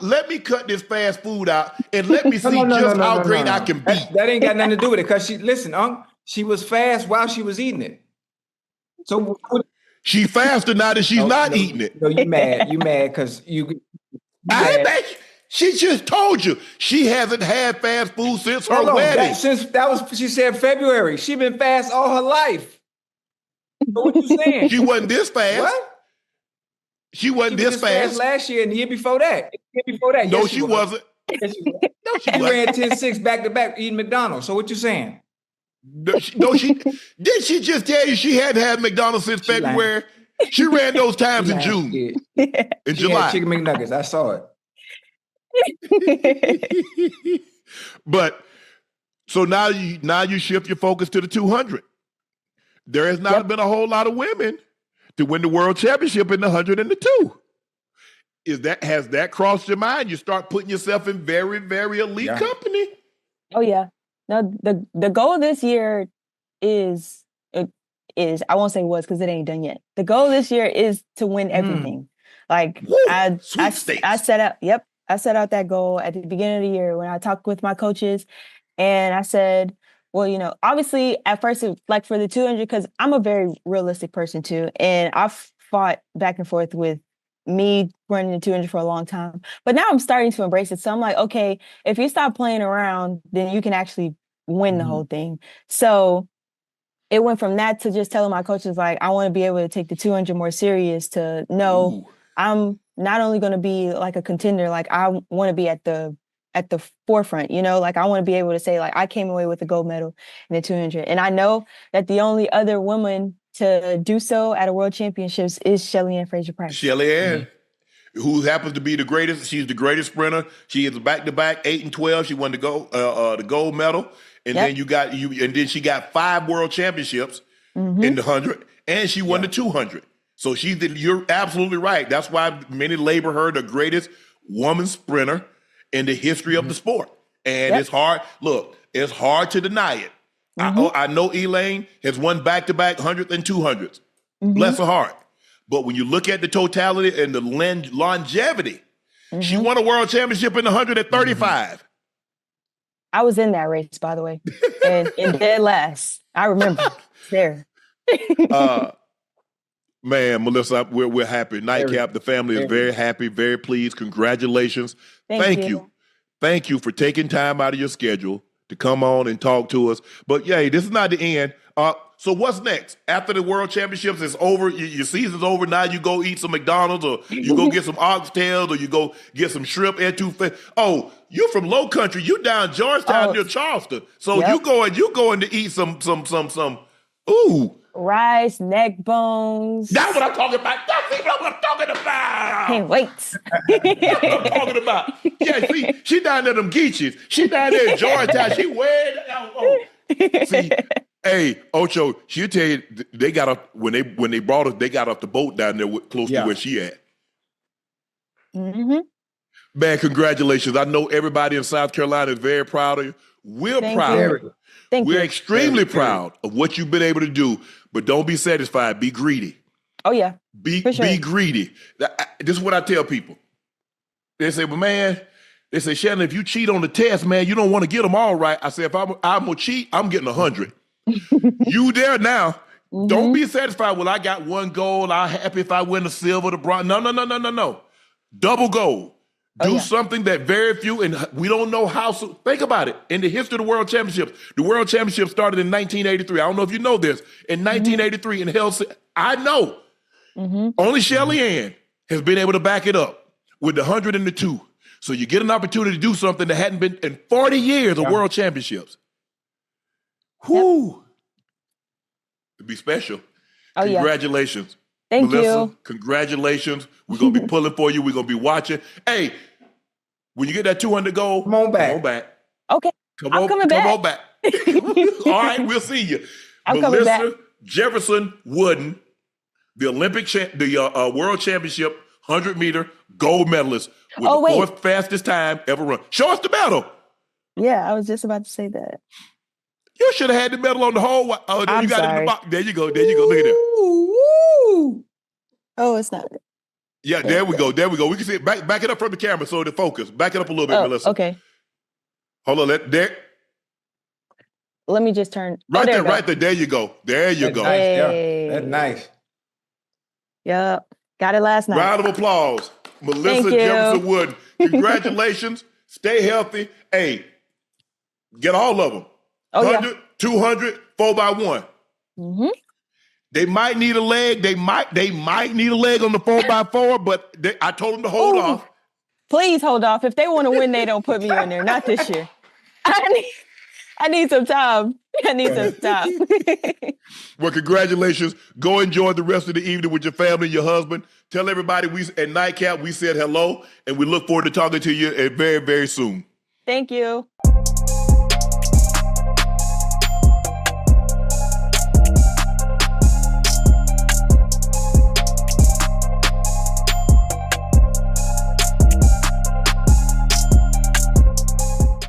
Let me cut this fast food out and let me see how great I can be. That ain't got nothing to do with it. Because she was fast while she was eating it. So she faster now that she's not eating it. No, you mad because you. I ain't mad. She just told you she hasn't had fast food since her wedding. She said February. She been fast all her life. So what you saying? She wasn't this fast. What? She wasn't this fast last year and the year before that. No, she wasn't. Yes, she ran 10-6 back to back eating McDonald's. So what you saying? Did she just tell you she hadn't had McDonald's since February? She ran those times in June. In July. Chicken McNuggets. I saw it. But so now you shift your focus to the 200. There has not been a whole lot of women to win the world championship in the 100 and the 2. Has that crossed your mind? You start putting yourself in very, very elite company. Oh yeah. Now the goal this year is I won't say was because it ain't done yet. The goal this year is to win everything. Like I set out that goal at the beginning of the year when I talked with my coaches, and I said, well, obviously at first, like for the 200, because I'm a very realistic person too. And I've fought back and forth with me running the 200 for a long time. But now I'm starting to embrace it. So I'm like, okay, if you stop playing around, then you can actually win the whole thing. So it went from that to just telling my coaches, like, I want to be able to take the 200 more serious to know I'm not only going to be like a contender, like I want to be at the forefront, like I want to be able to say, like, I came away with a gold medal in the 200. And I know that the only other woman to do so at a world championships is Shelly-Ann Fraser-Pryce. Shelly-Ann, who happens to be the greatest. She's the greatest sprinter. She is back-to-back 8 and 12. She won the gold medal. And then and then she got 5 world championships in the 100, and she won the 200. So you're absolutely right. That's why many label her the greatest woman sprinter in the history of the sport. And it's hard. Look, it's hard to deny it. I know Elaine has won back-to-back 100s and 200s. Bless her heart. But when you look at the totality and the longevity, she won a world championship in the 100 at 35. I was in that race, by the way, and dead last. I remember there. Man, Melissa, we're happy. Nightcap, the family is very happy, very pleased. Congratulations. Thank you. Thank you for taking time out of your schedule to come on and talk to us. But yeah, this is not the end. So what's next? After the World Championships is over, your season's over, now you go eat some McDonald's, or you go get some oxtails, or you go get some shrimp etouffee. Oh, you're from Low Country. You down Georgetown near Charleston. So you going to eat some rice, neck bones. That's what I'm talking about. That's what I'm talking about. Can't wait. That's what I'm talking about. Yeah, see, she down there them Geechies. She down there in Georgetown. She way down. See, hey, Ocho, she'll tell you they got up when they brought us, they got off the boat down there close to where she at. Man, congratulations. I know everybody in South Carolina is very proud of you. We're proud. We're extremely proud of what you've been able to do, but don't be satisfied. Be greedy. Oh, yeah. Be greedy. This is what I tell people. They say, but man, They say, Shannon, if you cheat on the test, man, you don't want to get them all right. I said, if I'm going to cheat, I'm getting 100. You there now. Don't be satisfied. Well, I got 1 gold. I'm happy if I win the silver, the bronze. No. Double gold. Do something that very few, and we don't know how. So think about it. In the history of the World Championships, the World Championship started in 1983. I don't know if you know this. In 1983 in Helsinki, I know. Only Shelly Ann has been able to back it up with the 100 and the 2. So you get an opportunity to do something that hadn't been in 40 years of World Championships. Whoo. It'd be special. Congratulations. Thank Melissa, you. Congratulations. We're going to be pulling for you. We're going to be watching. Hey, when you get that 200 gold, Come on back. Okay. Come coming back. on back. All right, we'll see you. I'm coming back. Jefferson-Wooden, the World Championship 100-meter gold medalist with the 4th fastest time ever run. Show us the medal. Yeah, I was just about to say that. You should have had the medal on the whole. Oh, I'm you got it in sorry. the box. There you go. Look at that. Oh, it's not. Yeah, there we go. We can see it. Back it up from the camera so it focus. Back it up a little bit, Melissa. Okay. Hold on. Let me just turn. Right there. There you go. That's go. Nice. Hey. Yeah, that's nice. Yep. Got it last night. Round of applause. Melissa Thank you. Jefferson-Wooden. Congratulations. Stay healthy. Hey, get all of them. 100, 200, 4x1. They might need a leg. They might need a leg on the 4x4, but I told them to hold off. Please hold off. If they want to win, they don't put me in there. Not this year. I need some time. Well, congratulations. Go enjoy the rest of the evening with your family and your husband. Tell everybody at Nightcap we said hello, and we look forward to talking to you very, very soon. Thank you.